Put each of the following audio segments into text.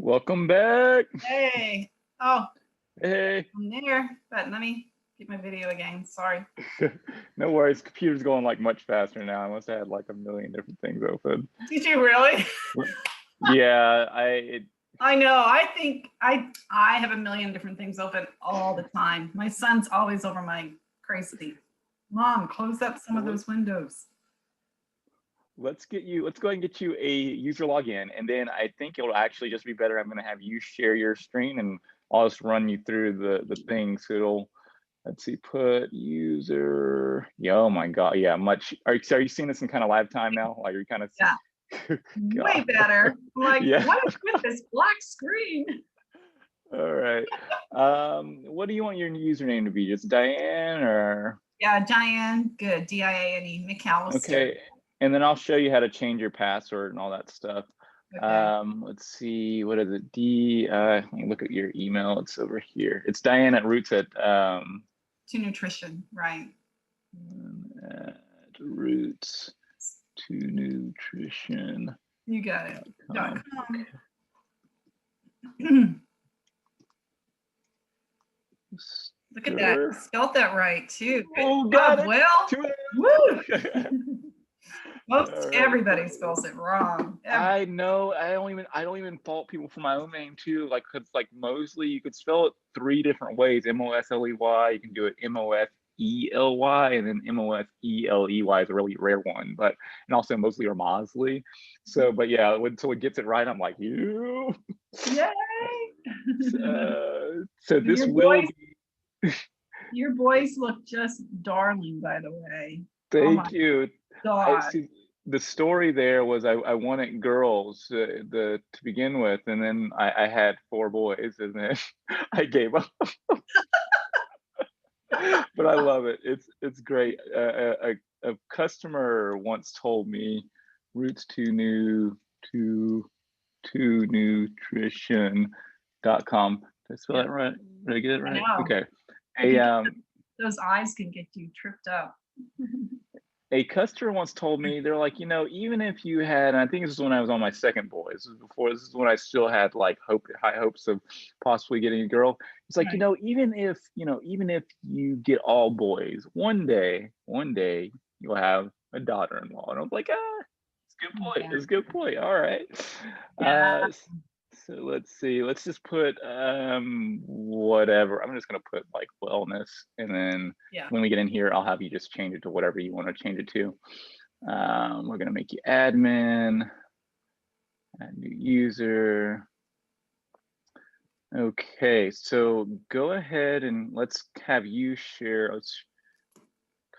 Welcome back. Hey. Oh, Hey. I'm there, but let me get my video again. Sorry. No worries. Computer's going like much faster now. I must have had like a million different things open. Did you really? Yeah, I know. I think I have a million different things open all the time. My son's always over my crazy. Mom, close up some of those windows. let's go ahead and get you a user login, and then I think it'll actually just be better. I'm going to have you share your screen, and I'll just run you through the things. So it'll, let's see, put user. Yeah, oh my God, yeah, much. Are you seeing this in kind of live time now? Like, are you kind of? Yeah. Way better. I'm like, Yeah. what is with this black screen? All right. What do you want your username to be? Just Diane or? Yeah, Diane. Good. DIANE. McAllister. Okay. And then I'll show you how to change your password and all that stuff. Okay. Let's see, what is it? Let me look at your email. It's over here. It's Diane at Roots at To Nutrition, right? At Roots to Nutrition. You got it. .com. Look at that. You spelled that right too. Oh, got it. Well, woo. Most everybody spells it wrong. I know. I don't even fault people for my own name too. Like, cause like Mosley, you could spell it 3 different ways. Mosley. You can do it Mofely, and then Mosley is a really rare one. But and also Mosley or Mosley. So, but yeah, until it gets it right, I'm like, you. Yay! So this will be. Your boys look just darling, by the way. Thank you. God. The story there was I wanted girls to begin with, and then I had 4 boys, and then I gave up. But I love it. It's great. A customer once told me, Roots to nutrition.com. Did I spell that right? Did I get it right? Okay. Those eyes can get you tripped up. A customer once told me, they're like, even if you had, and I think this is when I was on my second boy, this is when I still had like high hopes of possibly getting a girl. It's like, right. even if you get all boys, one day you'll have a daughter-in-law. And I was like, it's a good point. It's a good point. All right. Yeah. So let's see, let's just put whatever. I'm just gonna put like wellness, and then when we get in here, I'll have you just change it to whatever you want to change it to. We're gonna make you admin, add new user. Okay, so go ahead and let's have you share. Let's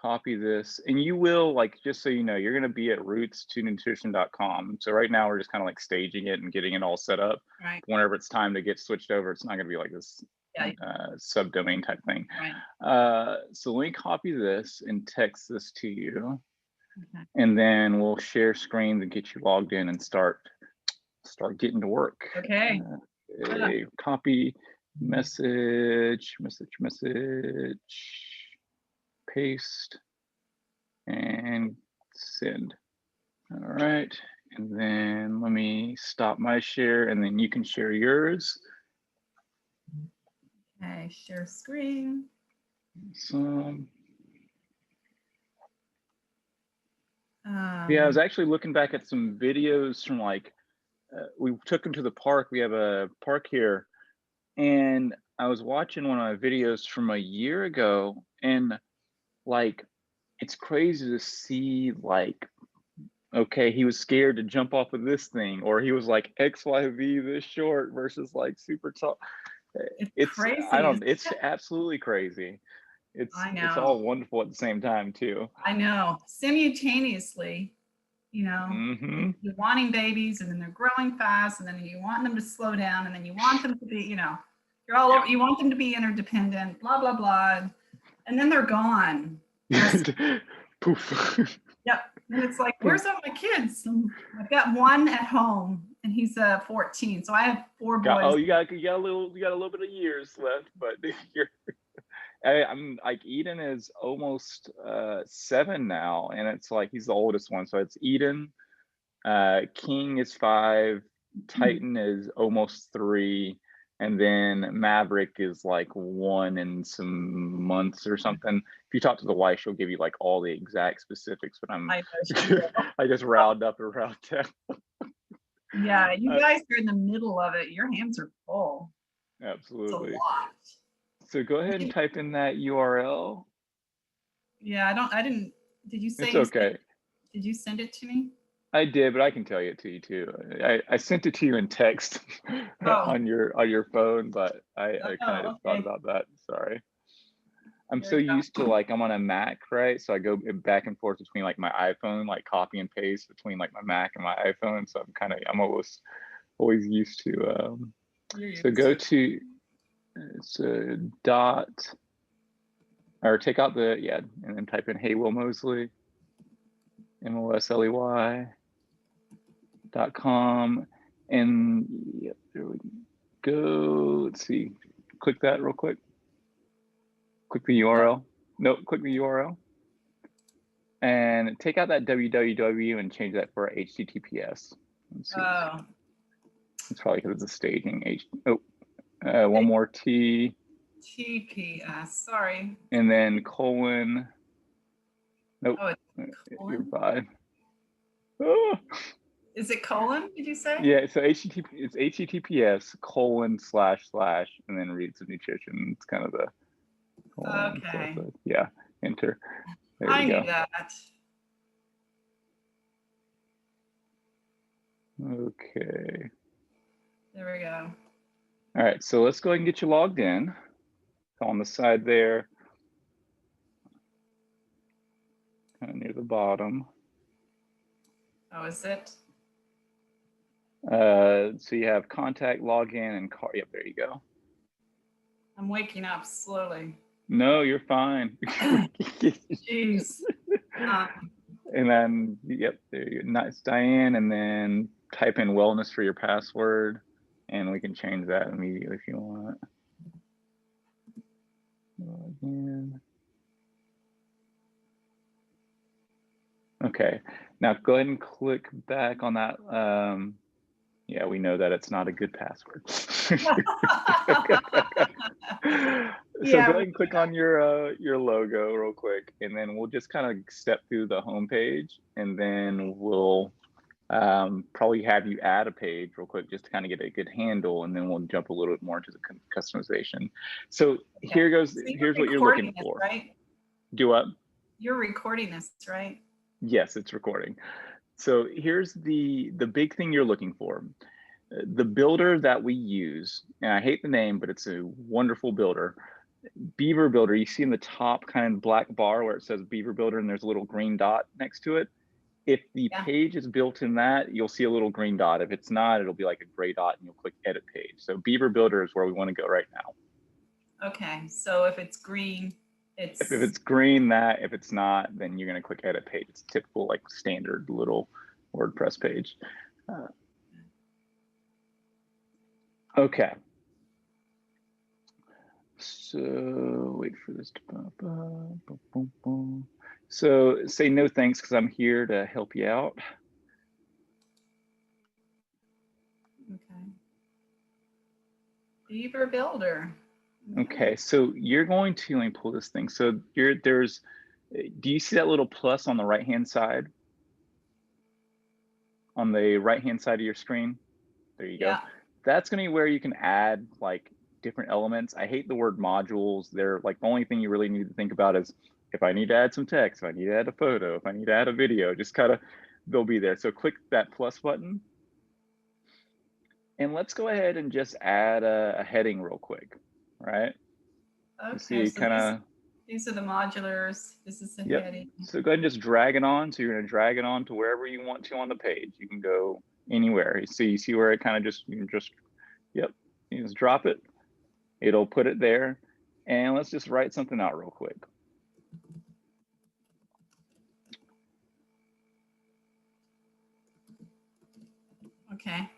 copy this, and you will, like, just so you know, you're going to be at roots2nutrition.com. So right now we're just kind of like staging it and getting it all set up. Right. Whenever it's time to get switched over, it's not going to be like this subdomain type thing. Right. So let me copy this and text this to you, and then we'll share screens and get you logged in and start getting to work. Okay. Copy message, paste, and send. All right, and then let me stop my share, and then you can share yours. Okay, share screen. Yeah, I was actually looking back at some videos from like, we took them to the park. We have a park here, and I was watching one of my videos from a year ago, and like, it's crazy to see, like, okay, he was scared to jump off of this thing, or he was like XYZ this short versus like super tall. It's crazy. It's absolutely crazy. It's all wonderful at the same time too. I know. Simultaneously, you're wanting babies, and then they're growing fast, and then you want them to slow down, and then you want them to be, you're all over, you want them to be interdependent, blah, blah, blah. And then they're gone. Poof. Yep. And it's like, where's all my kids? I've got one at home, and he's 14. So I have 4 boys. You got a little bit of years left, but I'm like, Eden is almost 7 now, and it's like he's the oldest one. So it's Eden, King is 5, Titan is almost 3, and then Maverick is like 1 in some months or something. If you talk to the wife, she'll give you like all the exact specifics, but I know. I just round up around 10. Yeah, you guys are in the middle of it. Your hands are full. Absolutely. It's a lot. So go ahead and type in that URL. Yeah, I didn't, did you say? It's okay. Did you send it to me? I did, but I can tell it to you too. I sent it to you in text on your phone, but I kind of just thought about that. Sorry. I'm so used to like, I'm on a Mac, right? So I go back and forth between like my iPhone, like copy and paste between like my Mac and my iPhone. So I'm always used to, so go to, so dot, or take out the, yeah, and then type in Hey Will Mosley, MOSLEY.com, and yep, there we go. Let's see, click that real quick. Click the URL. Nope, click the URL. And take out that www and change that for HTTPS. Let's see. Oh. It's probably because it's a staging. One more T. TPS, sorry. And then colon. Nope. Oh, you're fine. Oh. Is it colon, did you say? Yeah, so it's HTTPS : / and then reads of nutrition. It's kind of the okay. Yeah, enter. There I we go. knew that. Okay. There we go. All right, so let's go ahead and get you logged in. On the side there, kind of near the bottom. Oh, is it? So you have contact, login, and card. Yep, there you go. I'm waking up slowly. No, you're fine. Jeez. And then, yep, there you go. Nice, Diane, and then type in wellness for your password, and we can change that immediately if you want. Login. Okay, now go ahead and click back on that. Yeah, we know that it's not a good password. So go ahead and click on your logo real quick, and then we'll just kind of step through the home page, and then we'll probably have you add a page real quick just to kind of get a good handle, and then we'll jump a little bit more into the customization. So here goes. So here's what you're looking for. Right? Do what? You're recording this, right? Yes, it's recording. So here's the big thing you're looking for. The builder that we use, and I hate the name, but it's a wonderful builder. Beaver Builder, you see in the top kind of black bar where it says Beaver Builder and there's a little green dot next to it. If the page is built in that, you'll see a little green dot. If it's not, it'll be like a gray dot and you'll click edit page. So Beaver Builder is where we want to go right now. Okay, so if it's green, if it's green, that. If it's not, then you're going to click edit page. It's a typical like standard little WordPress page. Okay. So wait for this to pop up. Boom, boom, boom. So say no thanks because I'm here to help you out. Okay. Beaver Builder. Okay, so you're going to, let me pull this thing. So do you see that little plus on the right-hand side? On the right-hand side of your screen? There you go. That's going to be where you can add like different elements. I hate the word modules. They're like the only thing you really need to think about is if I need to add some text, if I need to add a photo, if I need to add a video, just kind of, they'll be there. So click that plus button. And let's go ahead and just add a heading real quick, right? Okay, see, so these are the modulars. This is the heading. So go ahead and just drag it on. So you're going to drag it on to wherever you want to on the page. You can go anywhere. You see where it kind of you just drop it. It'll put it there. And let's just write something out real quick. Okay.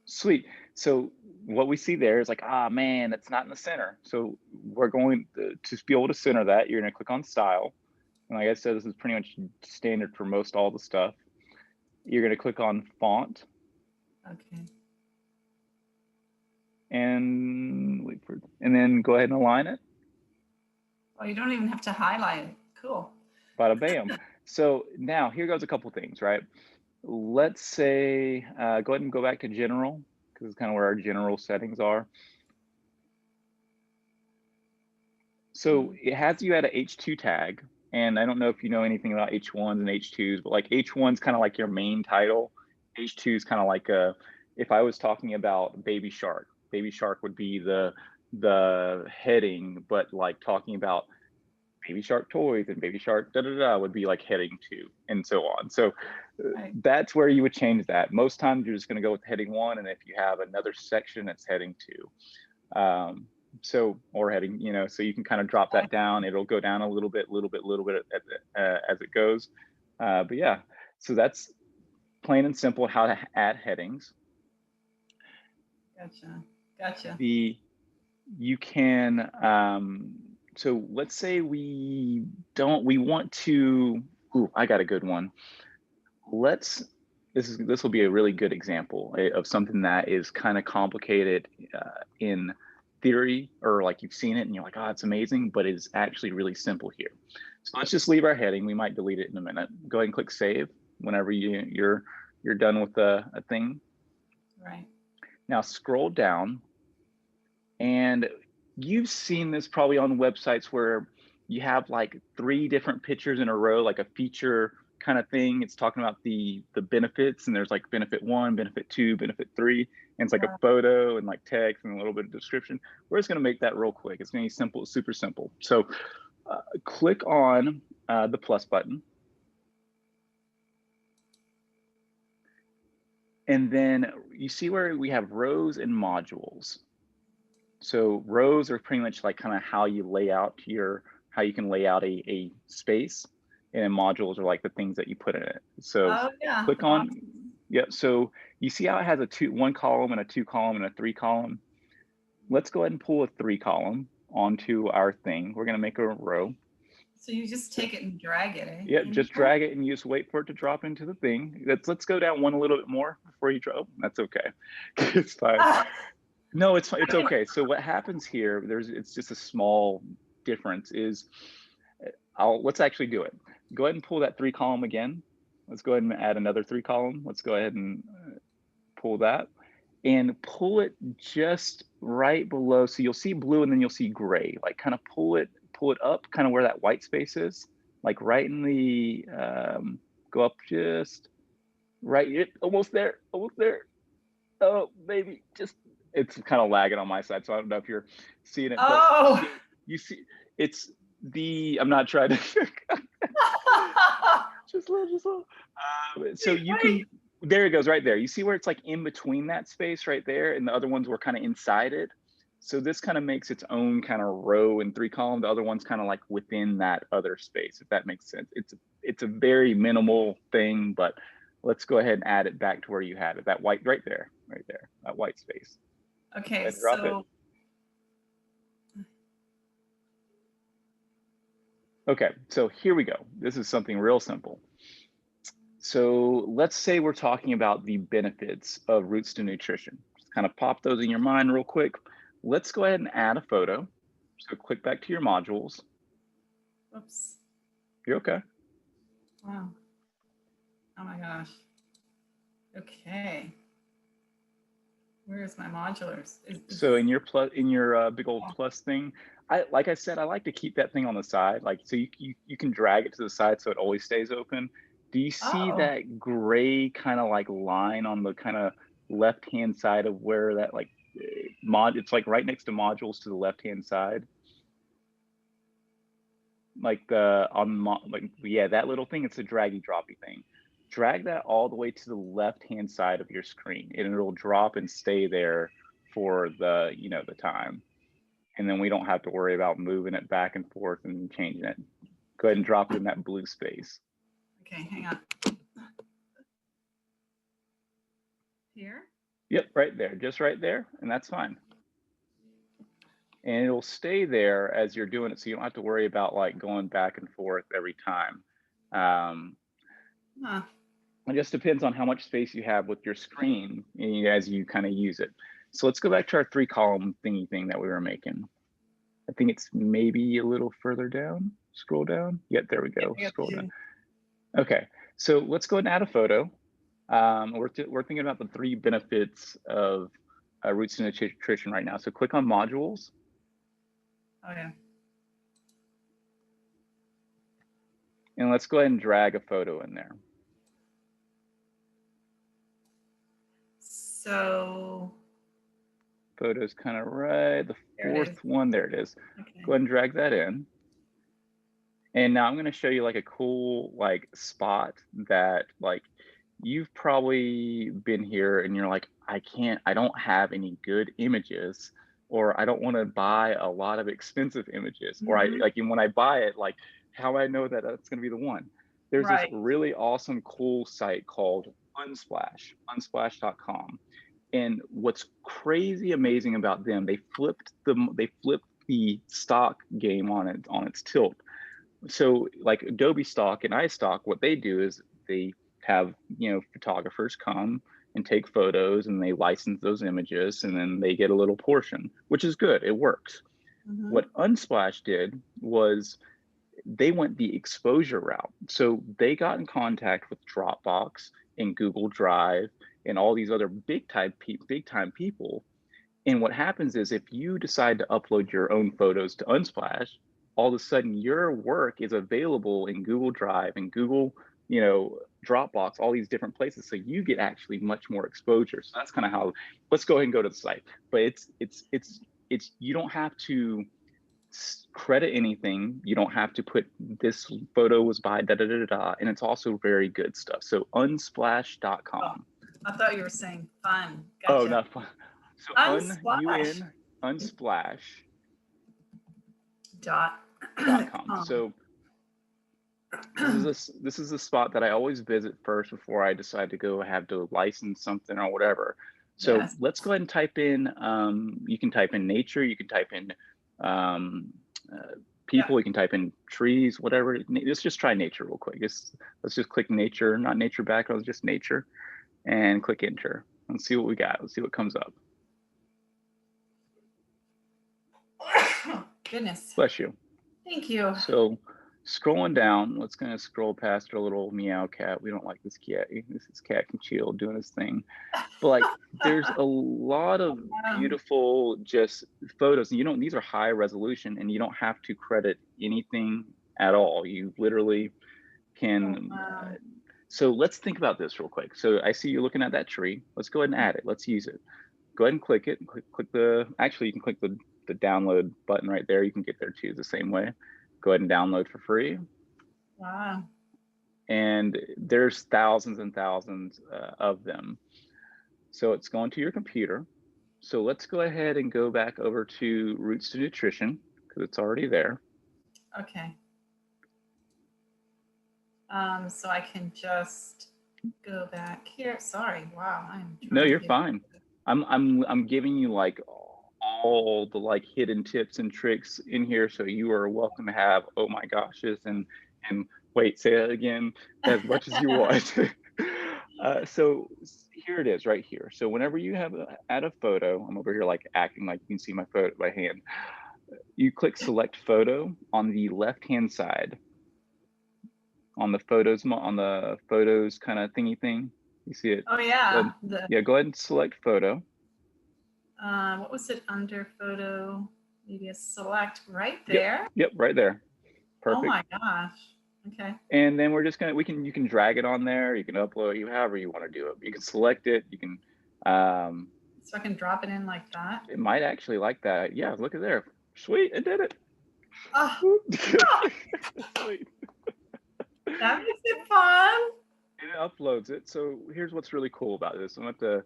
Sweet. So what we see there is like, ah, man, it's not in the center. So we're going to be able to center that. You're going to click on style. And like I said, this is pretty much standard for most all the stuff. You're going to click on font. Okay. And wait for, and then go ahead and align it. Oh, you don't even have to highlight it. Cool. Bada bam. So now here goes a couple things, right? Let's say, go ahead and go back to general, because it's kind of where our general settings are. So it has you at a H2 tag. And I don't know if you know anything about H1s and H2s, but like H1's kind of like your main title. H2 is kind of like if I was talking about Baby Shark would be the heading, but like talking about Baby Shark toys and Baby Shark would be like heading 2 and so on. So that's where you would change that. Most times you're just going to go with heading 1, and if you have another section, it's heading 2. So, or heading, you know, so you can kind of drop that down. It'll go down a little bit as it goes. But yeah, so that's plain and simple how to add headings. Gotcha. You can, so let's say we want to, I got a good one. This will be a really good example of something that is kind of complicated in theory, or like you've seen it and you're like, oh, it's amazing, but it's actually really simple here. So let's just leave our heading. We might delete it in a minute. Go ahead and click save whenever you're done with a thing. Right. Now scroll down, and you've seen this probably on websites where you have like 3 different pictures in a row, like a feature kind of thing. It's talking about the benefits, and there's like benefit 1, benefit 2, benefit 3, and it's like a photo and like text and a little bit of description. We're just going to make that real quick. It's going to be simple, super simple. So click on the plus button, and then you see where we have rows and modules. So rows are pretty much like kind of how you lay out how you can lay out a space, and then modules are like the things that you put in it. So click on, so you see how it has a 1 column and a 2 column and a 3 column. Let's go ahead and pull a 3 column onto our thing. We're going to make a row. So you just take it and drag it, eh? Yeah, just drag it and you just wait for it to drop into the thing. Let's go down one a little bit more before you drop. That's okay. It's fine. No, it's okay. So what happens here, it's just a small difference is, let's actually do it. Go ahead and pull that 3 column again. Let's go ahead and add another 3 column. Let's go ahead and pull that and pull it just right below. So you'll see blue and then you'll see gray, like kind of pull it up kind of where that white space is, like right in the, go up just right, almost there. Oh, baby, just, it's kind of lagging on my side, so I don't know if you're seeing it. Oh, but you see, it's I'm not trying to just a little. So you can, there it goes right there. You see where it's like in between that space right there, and the other ones were kind of inside it. So this kind of makes its own kind of row and 3 column. The other one's kind of like within that other space, if that makes sense. It's a very minimal thing, but let's go ahead and add it back to where you had it. That white right there, that white space. Okay, so. Okay, so here we go. This is something real simple. So let's say we're talking about the benefits of roots to nutrition. Just kind of pop those in your mind real quick. Let's go ahead and add a photo. So click back to your modules. Oops. You're okay. Wow. Oh my gosh. Okay. Where's my modulars? So in your big old plus thing, like I said, I like to keep that thing on the side, like so you can drag it to the side so it always stays open. Do you see that gray kind of like line on the kind of left hand side of where that like it's like right next to modules to the left hand side, like that little thing? It's a draggy droppy thing. Drag that all the way to the left hand side of your screen, and it'll drop and stay there for the the time, and then we don't have to worry about moving it back and forth and changing it. Go ahead and drop it in that blue space. Okay, hang on. Here? Yep, right there, just right there, and that's fine. And it'll stay there as you're doing it, so you don't have to worry about like going back and forth every time. It just depends on how much space you have with your screen as you kind of use it. So let's go back to our 3-column thingy thing that we were making. I think it's maybe a little further down. Scroll down. Yep, there we go. Scroll down. Okay, so let's go ahead and add a photo. We're thinking about the 3 benefits of Roots to Nutrition right now. So click on modules. Oh yeah. And let's go ahead and drag a photo in there. So photo's kind of right, the 4th one, there it is. Okay. Go ahead and drag that in. And now I'm going to show you like a cool like spot that like you've probably been here and you're like, I don't have any good images, or I don't want to buy a lot of expensive images, or I like, and when I buy it, like how I know that that's going to be the one. There's this really awesome, cool site called Unsplash, unsplash.com. And what's crazy amazing about them, they flipped the stock game on its tilt. So like Adobe Stock and iStock, what they do is they have, photographers come and take photos and they license those images and then they get a little portion, which is good. It works. What Unsplash did was they went the exposure route. So they got in contact with Dropbox and Google Drive and all these other big time people. And what happens is if you decide to upload your own photos to Unsplash, all of a sudden your work is available in Google Drive and Google, Dropbox, all these different places. So you get actually much more exposure. So that's kind of how, let's go ahead and go to the site. But it's you don't have to credit anything. You don't have to put this photo was by da da da da, and it's also very good stuff. So unsplash.com. Oh, I thought you were saying fun. Gotcha. Oh, not fun. So Unsplash. unsplash.com. So this is the spot that I always visit first before I decide to have to license something or whatever. So let's go ahead and type in, you can type in nature, you can type in people, you can type in trees, whatever. Let's just try nature real quick. Let's just click nature, not nature background, just nature, and click enter. Let's see what we got. Let's see what comes up. Goodness. Bless you. Thank you. So scrolling down, let's kind of scroll past our little meow cat. We don't like this cat. This cat can chill doing his thing. But like there's a lot of beautiful just photos. These are high resolution and you don't have to credit anything at all. You literally can. So let's think about this real quick. So I see you're looking at that tree. Let's go ahead and add it. Let's use it. Go ahead and click it. Actually you can click the download button right there. You can get there too the same way. Go ahead and download for free. Wow. And there's thousands and thousands of them. So it's going to your computer. So let's go ahead and go back over to Roots to Nutrition because it's already there. Okay. So I can just go back here. Sorry. Wow. No, you're fine. I'm giving you like all the like hidden tips and tricks in here, so you are welcome to have oh my goshes and wait, say that again as much as you want. So here it is right here. So whenever you add a photo, I'm over here like acting like you can see my hand. You click select photo on the left hand side on the photos kind of thingy thing. You see it? Oh yeah. Go ahead and select photo. What was it under photo? Maybe a select right there. Yep, right there. Perfect. Oh my gosh. Okay. And then we're just you can drag it on there. You can upload however you want to do it. You can select it. You can. So I can drop it in like that. It might actually like that. Yeah, look at there. Sweet, it did it. Oh. Sweet. That makes it fun. And it uploads it. So here's what's really cool about this. I'm going to have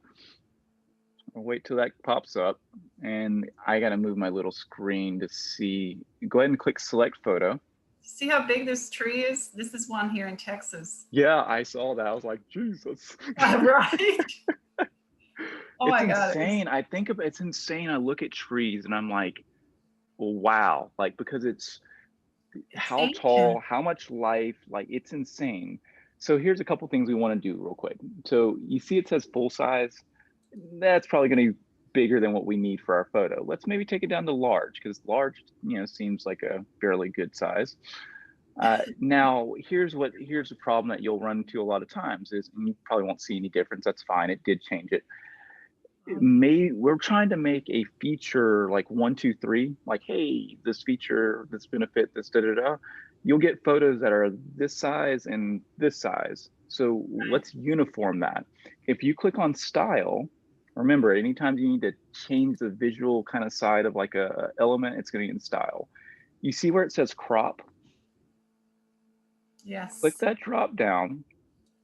to wait till that pops up, and I got to move my little screen to see. Go ahead and click select photo. See how big this tree is? This is one here in Texas. Yeah, I saw that. I was like, Jesus. Right. Oh my God. It's insane. It's insane. I look at trees and I'm like, wow. Like, because it's how tall, how much life, like it's insane. So here's a couple things we want to do real quick. So you see it says full size. That's probably going to be bigger than what we need for our photo. Let's maybe take it down to large, because large, seems like a fairly good size. Now, here's the problem that you'll run into a lot of times is, and you probably won't see any difference. That's fine. It did change it. We're trying to make a feature like 1, 2, 3, like, hey, this feature, this benefit, this da-da-da. You'll get photos that are this size and this size. So let's uniform that. If you click on style, remember, anytime you need to change the visual kind of side of like a element, it's going to be in style. You see where it says crop? Yes. Click that drop down.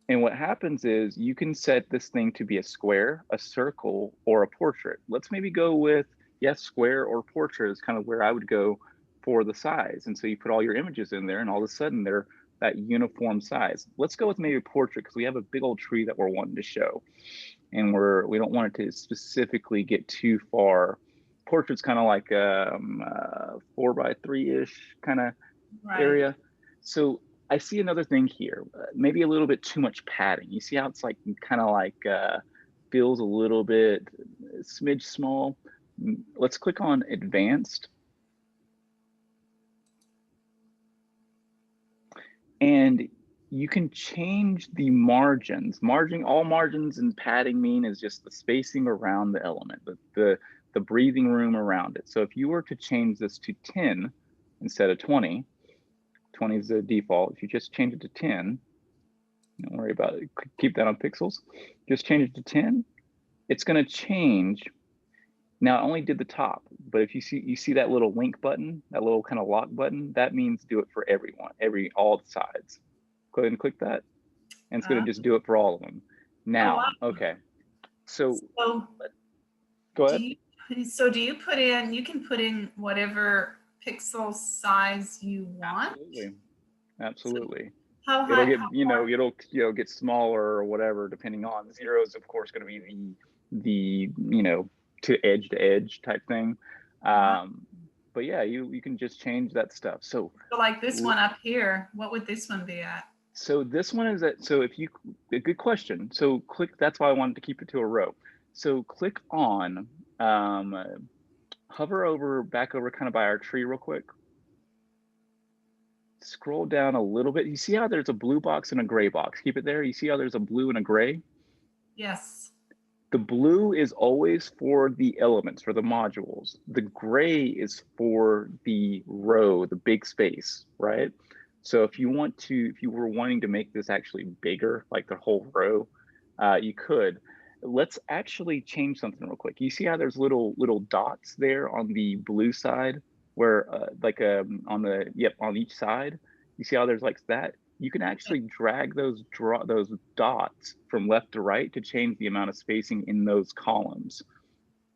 And what happens is you can set this thing to be a square, a circle, or a portrait. Let's maybe go with, yes, square or portrait is kind of where I would go for the size. And so you put all your images in there and all of a sudden they're that uniform size. Let's go with maybe a portrait because we have a big old tree that we're wanting to show. And we don't want it to specifically get too far. Portrait's kind of like 4x3-ish kind of area. So I see another thing here, maybe a little bit too much padding. You see how it's like kind of like feels a little bit smidge small. Let's click on advanced. And you can change the margins. All margins and padding mean is just the spacing around the element, the breathing room around it. So if you were to change this to 10 instead of 20, 20 is the default. If you just change it to 10, don't worry about it, keep that on pixels. Just change it to 10, it's going to change. Now it only did the top, but if you see that little link button, that little kind of lock button, that means do it for everyone, all the sides. Go ahead and click that, and it's going to just do it for all of them. Now, okay, so go ahead. Do you put in, you can put in whatever pixel size you want? Absolutely. So how high, it'll get smaller or whatever, depending on. 0 is of course going to be the to edge type thing. But yeah, you can just change that stuff. So like this one up here, what would this one be at? So this one is at, so a good question. So click, that's why I wanted to keep it to a row. So click on, hover back over kind of by our tree real quick. Scroll down a little bit. You see how there's a blue box and a gray box? Keep it there. You see how there's a blue and a gray? Yes. The blue is always for the elements, for the modules. The gray is for the row, the big space, right? So if you were wanting to make this actually bigger, like the whole row, you could. Let's actually change something real quick. You see how there's little dots there on the blue side, where on each side, you see how there's like that? You can actually drag those dots from left to right to change the amount of spacing in those columns.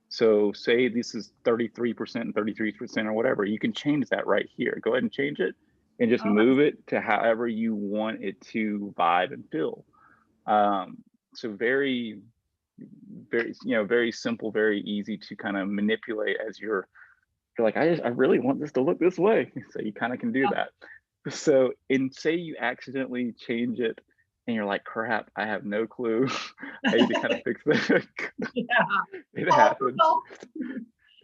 So say this is 33% and 33% or whatever, you can change that right here. Go ahead and change it and just move it to however you want it to vibe and feel. So very simple, very easy to kind of manipulate as you're like, I really want this to look this way. So you kind of can do that. So say you accidentally change it and you're like, crap, I have no clue. I need to kind of fix that. It happens.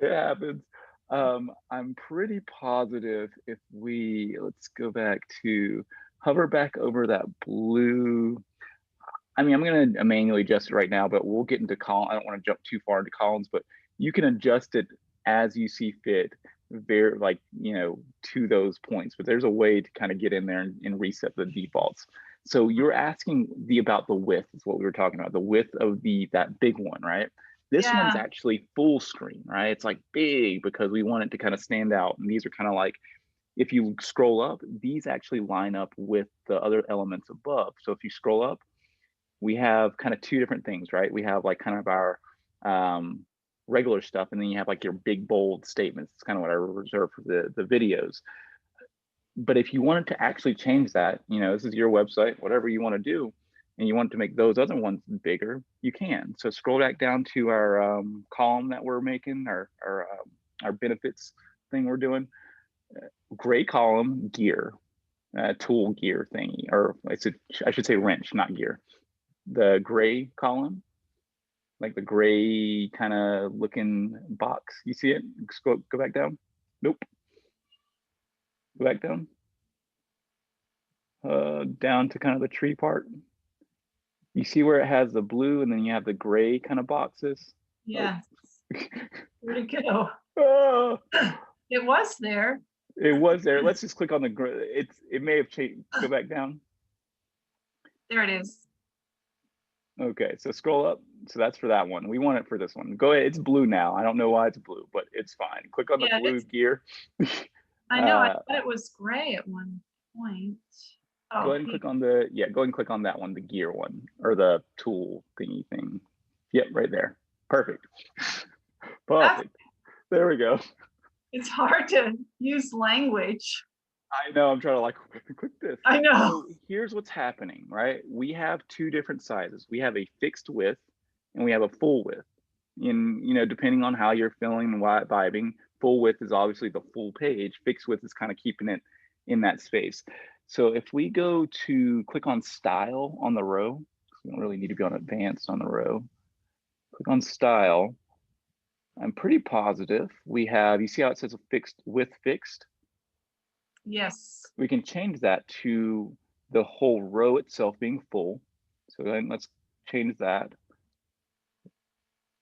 It happens. I'm pretty positive if let's go back to hover back over that blue. I mean, I'm going to manually adjust it right now, but we'll get into column. I don't want to jump too far into columns, but you can adjust it as you see fit, to those points. But there's a way to kind of get in there and reset the defaults. So you're asking about the width is what we were talking about, the width of that big one, right? This one's actually full screen, right? It's like big because we want it to kind of stand out. And these are kind of like, if you scroll up, these actually line up with the other elements above. So if you scroll up, we have kind of two different things, right? We have like kind of our regular stuff, and then you have like your big bold statements. It's kind of what I reserve for the videos. But if you wanted to actually change that, this is your website, whatever you want to do, and you want to make those other ones bigger, you can. So scroll back down to our column that we're making, our benefits thing we're doing. Gray column, gear. tool gear thingy, or I should say wrench, not gear. The gray column, like the gray kind of looking box. You see it? Go back down. Nope. Go back down. Down to kind of the tree part. You see where it has the blue and then you have the gray kind of boxes? Yes. Oh. Where'd it go? Oh. It was there. It was there. Let's just click on the gray. It may have changed. Go back down. There it is. Okay, so scroll up. So that's for that one. We want it for this one. Go ahead. It's blue now. I don't know why it's blue, but it's fine. Click on the blue gear. I know. I thought it was gray at one point. Oh, go ahead and click on the, go ahead and click on that one, the gear one, or the tool thingy thing. Yep, right there. Perfect. Perfect. There we go. It's hard to use language. I know, I'm trying to like, click this. I know. So here's what's happening, right? We have two different sizes. We have a fixed width and we have a full width. In, depending on how you're feeling and vibing, full width is obviously the full page. Fixed width is kind of keeping it in that space. So if we go to click on style on the row, we don't really need to be on advanced on the row. Click on style. I'm pretty positive we have, you see how it says a fixed width fixed? Yes. We can change that to the whole row itself being full. So then let's change that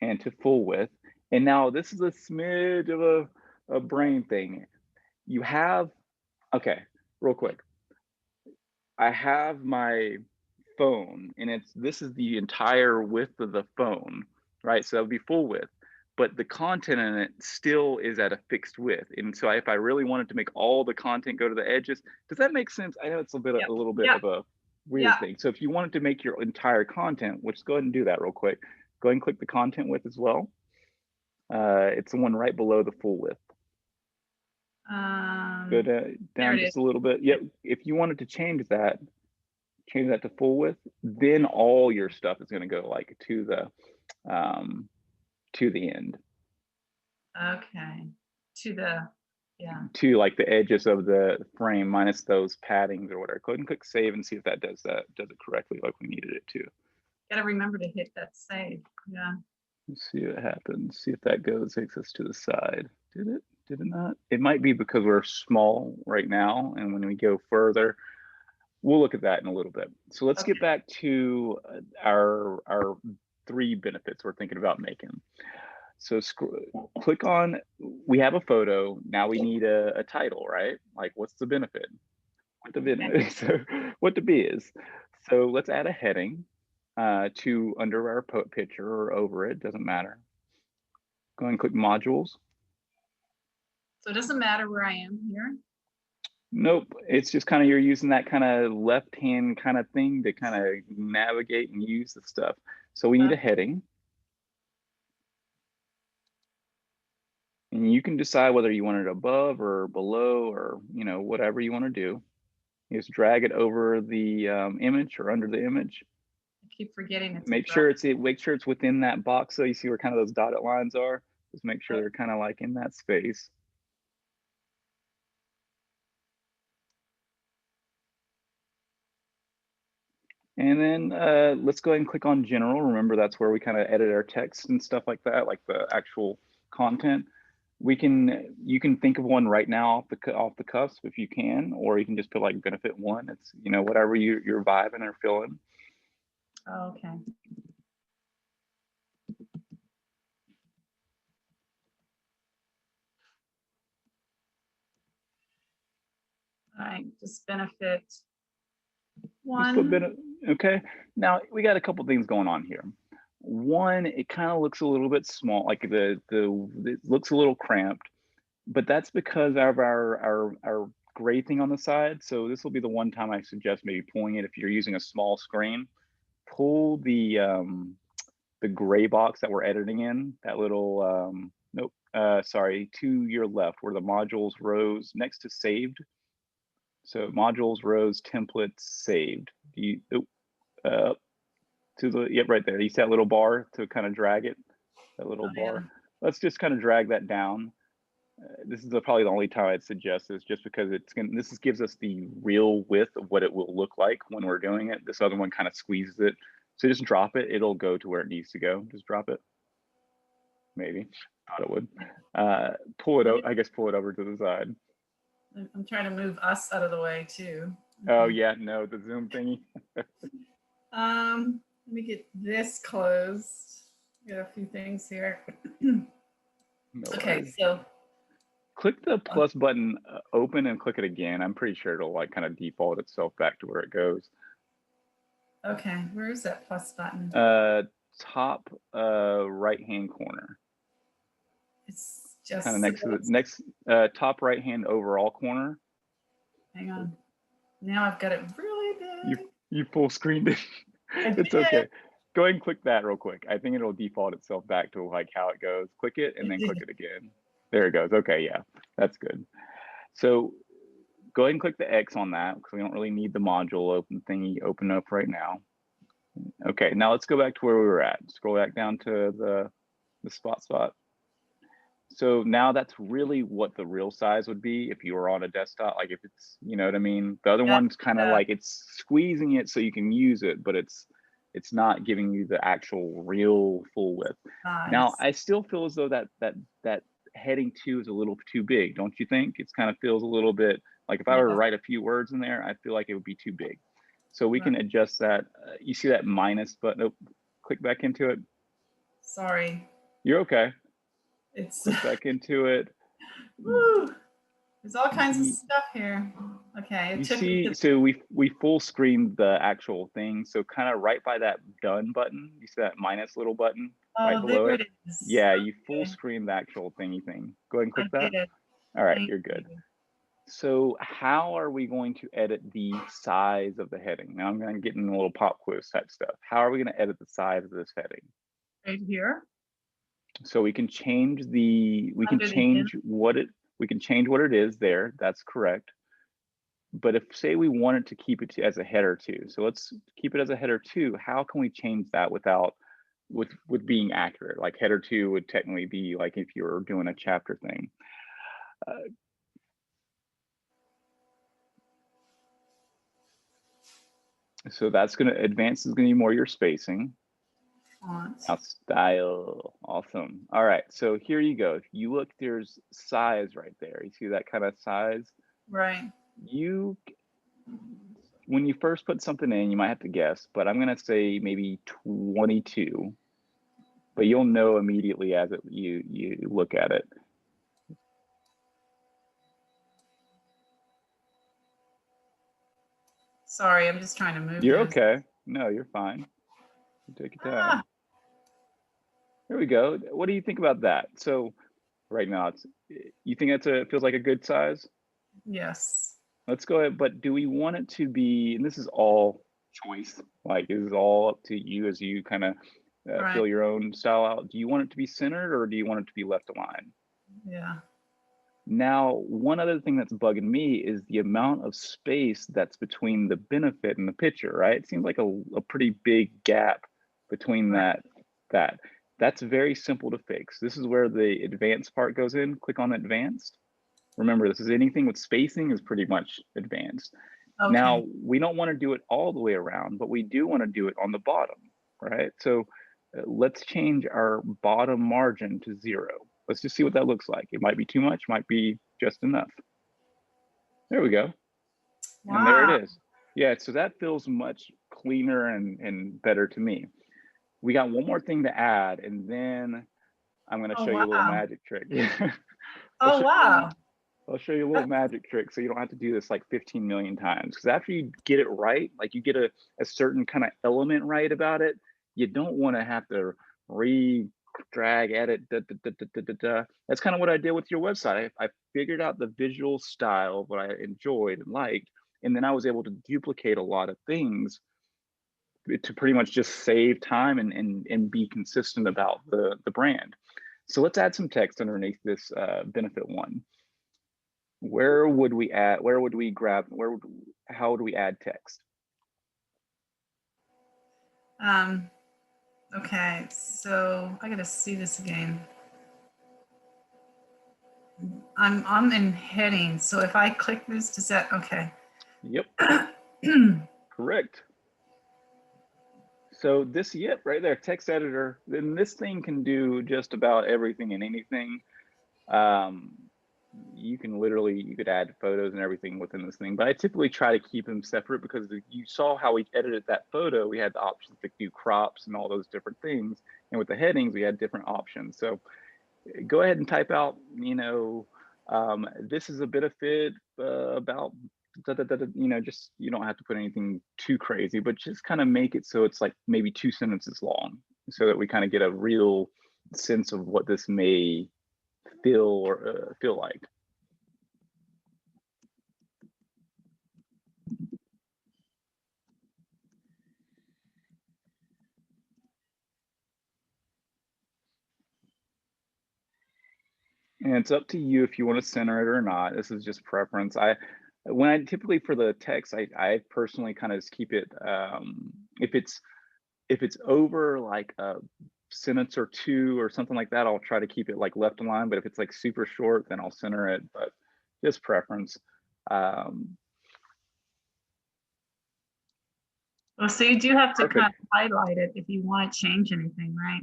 and to full width. And now this is a smidge of a brain thing. You have, okay, real quick. I have my phone and this is the entire width of the phone, right? So that would be full width, but the content in it still is at a fixed width. And so if I really wanted to make all the content go to the edges, does that make sense? I know it's a little bit of a weird thing. So if you wanted to make your entire content, let's go ahead and do that real quick. Go ahead and click the content width as well. It's the one right below the full width. Go down just a little bit. Yep. If you wanted to change that to full width, then all your stuff is going to go like to the end. Okay. To like the edges of the frame minus those paddings or whatever. Go ahead and click save and see if that does it correctly like we needed it to. Gotta remember to hit that save. Yeah. Let's see what happens. See if that takes us to the side. Did it? Did it not? It might be because we're small right now, and when we go further, we'll look at that in a little bit. So let's get back to our 3 benefits we're thinking about making. So click on, we have a photo. Now we need a title, right? Like, what's the benefit? What the B is. So let's add a heading to under our picture or over it, doesn't matter. Go ahead and click modules. So it doesn't matter where I am here? Nope, it's just kind of, you're using that kind of left hand kind of thing to kind of navigate and use the stuff. So we need a heading. And you can decide whether you want it above or below or, whatever you want to do. You just drag it over the image or under the image. I keep forgetting it's make sure it's within that box. So you see where kind of those dotted lines are. Just make sure they're kind of like in that space. And then let's go ahead and click on general. Remember, that's where we kind of edit our text and stuff like that, like the actual content. You can think of one right now off the cusp if you can, or you can just put like benefit 1. It's whatever you're vibing or feeling. Oh, okay. All right, just benefit 1. Okay. Now we got a couple things going on here. One, it kind of looks a little bit small, like it looks a little cramped, but that's because of our gray thing on the side. So this will be the one time I suggest maybe pulling it if you're using a small screen. Pull the gray box that we're editing in, that little sorry, to your left where the modules rows next to saved. So modules, rows, templates, saved. Right there. You see that little bar to kind of drag it, that little bar. Yeah. Let's just kind of drag that down this is probably the only time I'd suggest this, just because this gives us the real width of what it will look like when we're doing it. This other one kind of squeezes it. So just drop it. It'll go to where it needs to go. Just drop it. Maybe. Thought it would. Pull it out. I guess pull it over to the side. I'm trying to move us out of the way too. Oh yeah, no, the Zoom thingy. Let me get this closed. Got a few things here. No okay, worries. so click the plus button, open, and click it again. I'm pretty sure it'll like kind of default itself back to where it goes. Okay, where is that plus button? Top right hand corner. It's just kind of next to the next top right hand overall corner. Hang on. Now I've got it really big. You full screened it. It's okay. Go ahead and click that real quick. I think it'll default itself back to like how it goes. Click it and then click it again. There it goes. Okay, yeah, that's good. So go ahead and click the X on that because we don't really need the module open up right now. Okay, now let's go back to where we were at. Scroll back down to the spot. So now that's really what the real size would be if you were on a desktop, like if it's, you know what I mean? The other one's kind of like it's squeezing it so you can use it, but it's not giving you the actual real full width. Nice. Now, I still feel as though that heading 2 is a little too big, don't you think? It kind of feels a little bit like if I were to write a few words in there, I feel like it would be too big. So we can adjust that. You see that minus button? Oh, click back into it. Sorry. You're okay. It's click back into it. Woo. There's all kinds of stuff here. Okay. You see, so we full screened the actual thing. So kind of right by that done button, you see that minus little button right below it? Yeah, you full screen the actual thingy thing. Go ahead and click that. All right, you're good. So how are we going to edit the size of the heading? Now I'm going to get in a little pop quiz type stuff. How are we going to edit the size of this heading? Right here. So we can change what it is there. That's correct. But if say we wanted to keep it as a header 2, so let's keep it as a header 2. How can we change that without with being accurate? Like header 2 would technically be like if you were doing a chapter thing. So that's going to advance is going to be more your spacing. Now style, awesome. All right, so here you go. If you look, there's size right there. You see that kind of size? Right. When you first put something in, you might have to guess, but I'm going to say maybe 22. But you'll know immediately as you look at it. Sorry, I'm just trying to move. You're okay. No, you're fine. Take your time. There we go. What do you think about that? So right now, you think feels like a good size? Yes. Let's go ahead, but do we want it to be, and this is all choice, like this is all up to you as you kind of feel your own style out. Do you want it to be centered or do you want it to be left aligned? Yeah. Now, one other thing that's bugging me is the amount of space that's between the benefit and the picture, right? It seems like a pretty big gap between that. That's very simple to fix. This is where the advanced part goes in. Click on advanced. Remember, this is anything with spacing is pretty much advanced. Okay. Now, we don't want to do it all the way around, but we do want to do it on the bottom, right? So let's change our bottom margin to 0. Let's just see what that looks like. It might be too much, might be just enough. There we go. Wow. And there it is. Yeah, so that feels much cleaner and better to me. We got one more thing to add, and then I'm going to show you a little magic trick. Oh, wow. I'll show you a little magic trick so you don't have to do this like 15 million times. Because after you get it right, like you get a certain kind of element right about it, you don't want to have to drag, edit, That's kind of what I did with your website. I figured out the visual style, what I enjoyed and liked, and then I was able to duplicate a lot of things to pretty much just save time and be consistent about the brand. So let's add some text underneath this benefit 1. How would we add text? Okay, so I gotta see this again. I'm in headings. So if I click this, does that, okay. Yep. Correct. So this, yep, right there, text editor. Then this thing can do just about everything and anything. You can literally, you could add photos and everything within this thing, but I typically try to keep them separate because you saw how we edited that photo. We had the options to do crops and all those different things. And with the headings, we had different options. So go ahead and type out, you know, this is a benefit about, you know, just, you don't have to put anything too crazy, but just kind of make it so it's like maybe 2 sentences long so that we kind of get a real sense of what this may feel or feel like. And it's up to you if you want to center it or not. This is just preference. When I typically for the text, I personally kind of just keep it, if it's over like a sentence or two or something like that, I'll try to keep it like left align. But if it's like super short, then I'll center it. But just preference. Well, so you do have to Perfect. kind of highlight it if you want to change anything, right?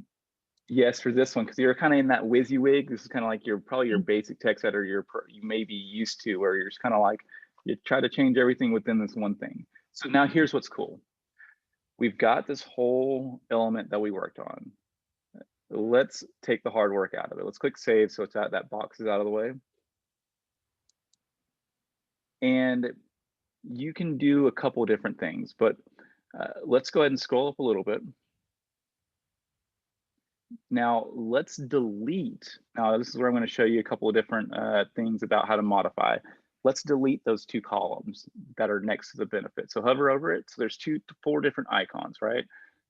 Yes, for this one, because you're kind of in that WYSIWYG. This is kind of like probably your basic text editor you may be used to, where you're just kind of like, you try to change everything within this one thing. So now here's what's cool. We've got this whole element that we worked on. Let's take the hard work out of it. Let's click save so it's out, that box is out of the way. And you can do a couple different things, but let's go ahead and scroll up a little bit. Now let's delete. Now this is where I'm going to show you a couple of different things about how to modify. Let's delete those 2 columns that are next to the benefit. So hover over it. So there's 2 to 4 different icons, right?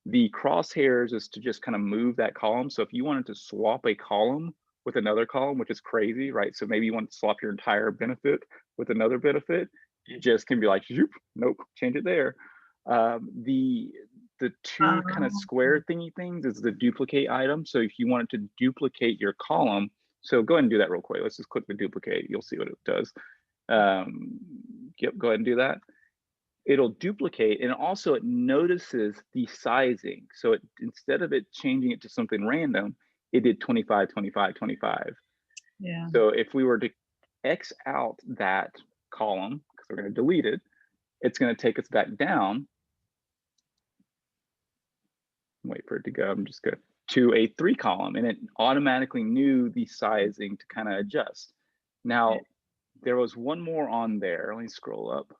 The crosshairs is to just kind of move that column. So if you wanted to swap a column with another column, which is crazy, right? So maybe you want to swap your entire benefit with another benefit, you just can be like, nope, change it there. The 2 kind of square thingy things is the duplicate item. So if you wanted to duplicate your column, so go ahead and do that real quick. Let's just click the duplicate. You'll see what it does. Yep, go ahead and do that. It'll duplicate, and also it notices the sizing. So instead of it changing it to something random, it did 25, 25, 25. Yeah. So if we were to X out that column, because we're going to delete it, it's going to take us back down. Wait for it to go. I'm just going to a 3 column, and it automatically knew the sizing to kind of adjust. Now, there was one more on there. Let me scroll up.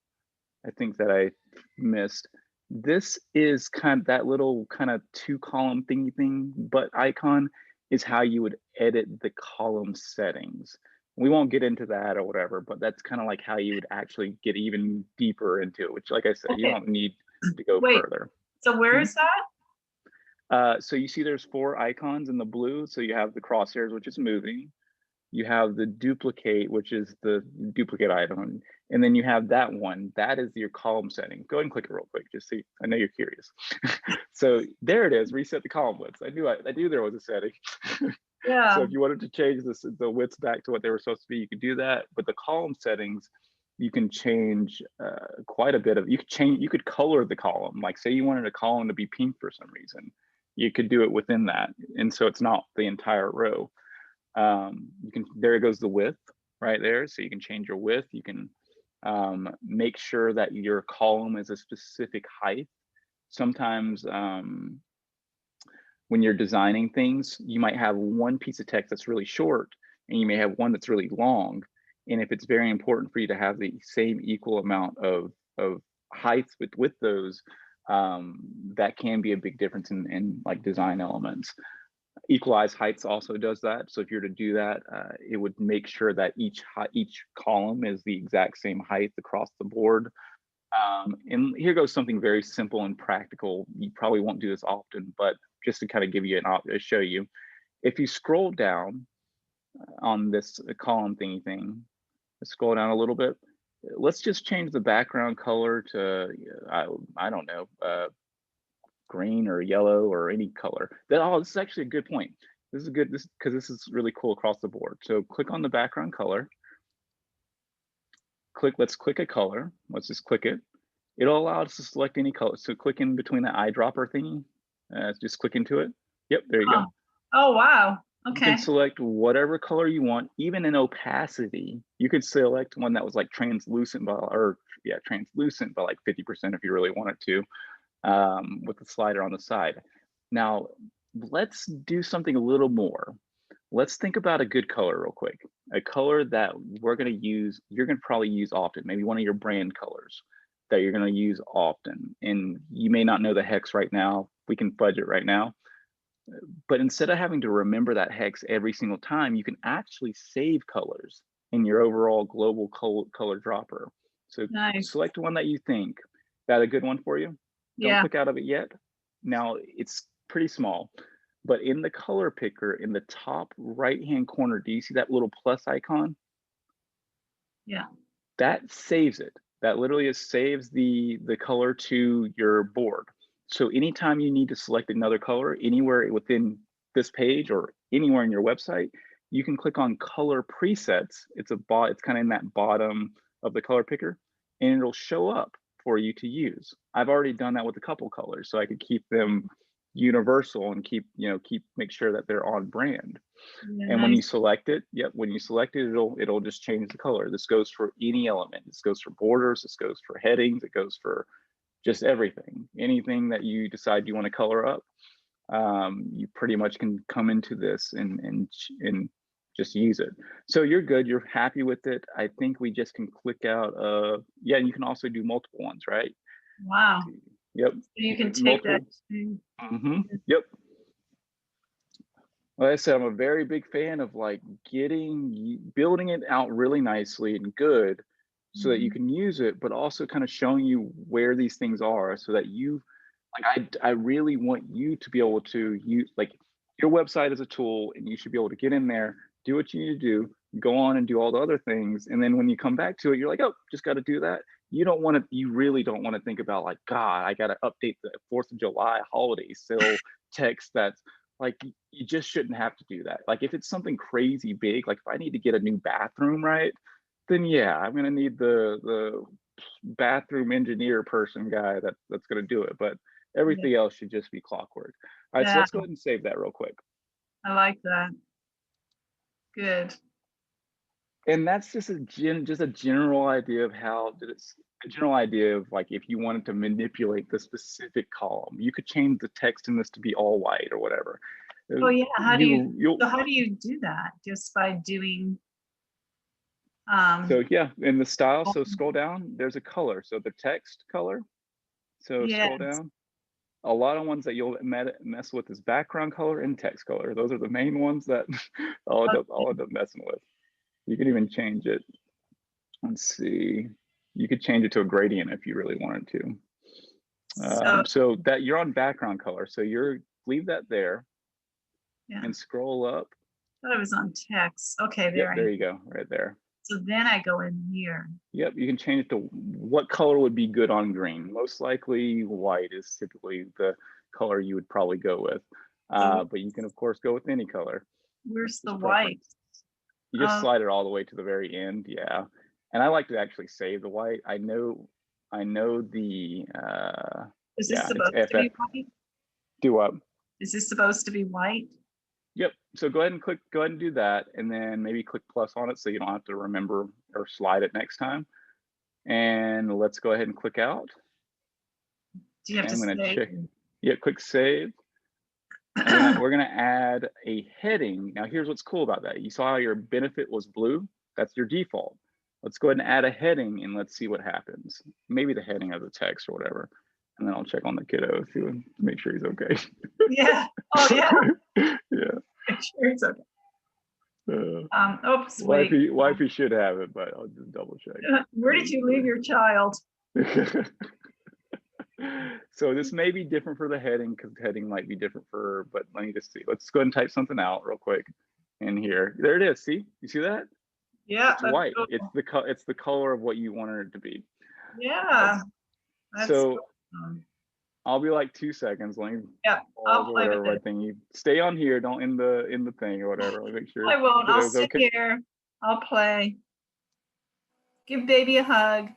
I think that I missed. This is kind of that little kind of 2 column thingy thing, but icon is how you would edit the column settings. We won't get into that or whatever, but that's kind of like how you would actually get even deeper into it, which, like I said, you don't need to go further. So where is that? So you see there's 4 icons in the blue. So you have the crosshairs, which is moving. You have the duplicate, which is the duplicate item. And then you have that one. That is your column setting. Go ahead and click it real quick, just see. I know you're curious. So there it is, reset the column widths. I knew there was a setting. Yeah. So if you wanted to change the widths back to what they were supposed to be, you could do that. But the column settings, you can change quite a bit of, you could color the column. Like say you wanted a column to be pink for some reason, you could do it within that. And so it's not the entire row. There goes the width right there. So you can change your width. You can make sure that your column is a specific height. Sometimes when you're designing things, you might have one piece of text that's really short and you may have one that's really long. And if it's very important for you to have the same equal amount of heights with those, that can be a big difference in like design elements. Equalize heights also does that. So if you're to do that, it would make sure that each column is the exact same height across the board. And here goes something very simple and practical. You probably won't do this often, but just to kind of give you show you, if you scroll down on this column thingy thing, scroll down a little bit. Let's just change the background color to I don't know, green or yellow or any color. This is actually a good point. This is good, because this is really cool across the board. So click on the background color. Let's click a color. Let's just click it. It'll allow us to select any color. So click in between the eyedropper thingy. Just click into it. Yep, there you go. Oh, wow. You Okay. can select whatever color you want, even in opacity. You could select one that was like translucent translucent by like 50% if you really wanted to, with the slider on the side. Now, let's do something a little more. Let's think about a good color real quick. A color that you're gonna probably use often, maybe one of your brand colors that you're gonna use often. And you may not know the hex right now. We can fudge it right now. But instead of having to remember that hex every single time, you can actually save colors in your overall global color dropper. So Nice. select one that you think. That a good one for you? Don't Yeah. click out of it yet. Now it's pretty small, but in the color picker, in the top right-hand corner, do you see that little plus icon? Yeah. That saves it. That literally saves the color to your board. So anytime you need to select another color anywhere within this page or anywhere in your website, you can click on color presets. It's kind of in that bottom of the color picker, and it'll show up for you to use. I've already done that with a couple colors, so I could keep them universal and make sure that they're on brand. Yeah, and when you select it, when you select it, it'll just change the color. This goes for any element. This goes for borders, this goes for headings, it goes for just everything. Anything that you decide you want to color up, you pretty much can come into this and just use it. So you're good, you're happy with it. I think we just can click out of, and you can also do multiple ones, right? Wow. Yep. So you can take that. Yep. Like I said, I'm a very big fan of like building it out really nicely and good so that you can use it, but also kind of showing you where these things are so that I really want you to be able to use, like, your website is a tool and you should be able to get in there, do what you need to do, go on and do all the other things. And then when you come back to it, you're like, oh, just got to do that. You really don't want to think about like, God, I got to update the 4th of July holiday sale text. That's like, you just shouldn't have to do that. Like if it's something crazy big, like if I need to get a new bathroom, right? Then yeah, I'm going to need the bathroom engineer person guy that's going to do it. But everything else should just be clockwork. All right, so let's go ahead and save that real quick. I like that. Good. And that's just a general idea of like if you wanted to manipulate the specific column, you could change the text in this to be all white or whatever. Oh yeah, how do you do that? Just by doing so yeah, in the style, so scroll down, there's a color, so the text color. So scroll down. A lot of ones that you'll mess with is background color and text color. Those are the main ones that I'll end up messing with. You can even change it. Let's see. You could change it to a gradient if you really wanted to. So that you're on background color. So leave that there and scroll up. I thought it was on text. Okay, there you go, right there. So then I go in here. Yep, you can change it to what color would be good on green. Most likely white is typically the color you would probably go with. But you can of course go with any color. Where's the white? You just slide it all the way to the very end, yeah. And I like to actually save the white. I know the is this supposed to be white? Do what? Is this supposed to be white? Yep. So go ahead and do that, and then maybe click plus on it so you don't have to remember or slide it next time. And let's go ahead and click out. Do you have to save? Yeah, click save. And we're gonna add a heading. Now here's what's cool about that. You saw how your benefit was blue? That's your default. Let's go ahead and add a heading and let's see what happens. Maybe the heading of the text or whatever. And then I'll check on the kiddo to make sure he's okay. Yeah. Oh yeah. Yeah. Make sure it's okay. Oops. Wifey should have it, but I'll just double check. Where did you leave your child? So this may be different for the heading because the heading might be different but let me just see. Let's go ahead and type something out real quick in here. There it is. See? You see that? Yeah. It's white. Cool. It's the color of what you wanted it to be. Yeah. So I'll be like 2 seconds. Let me Yeah, I'll pause or play with whatever. I it. think you stay on here. Don't in the thing or whatever. Let me make sure I won't. that I'll it was sit okay. here. I'll play. Give baby a hug.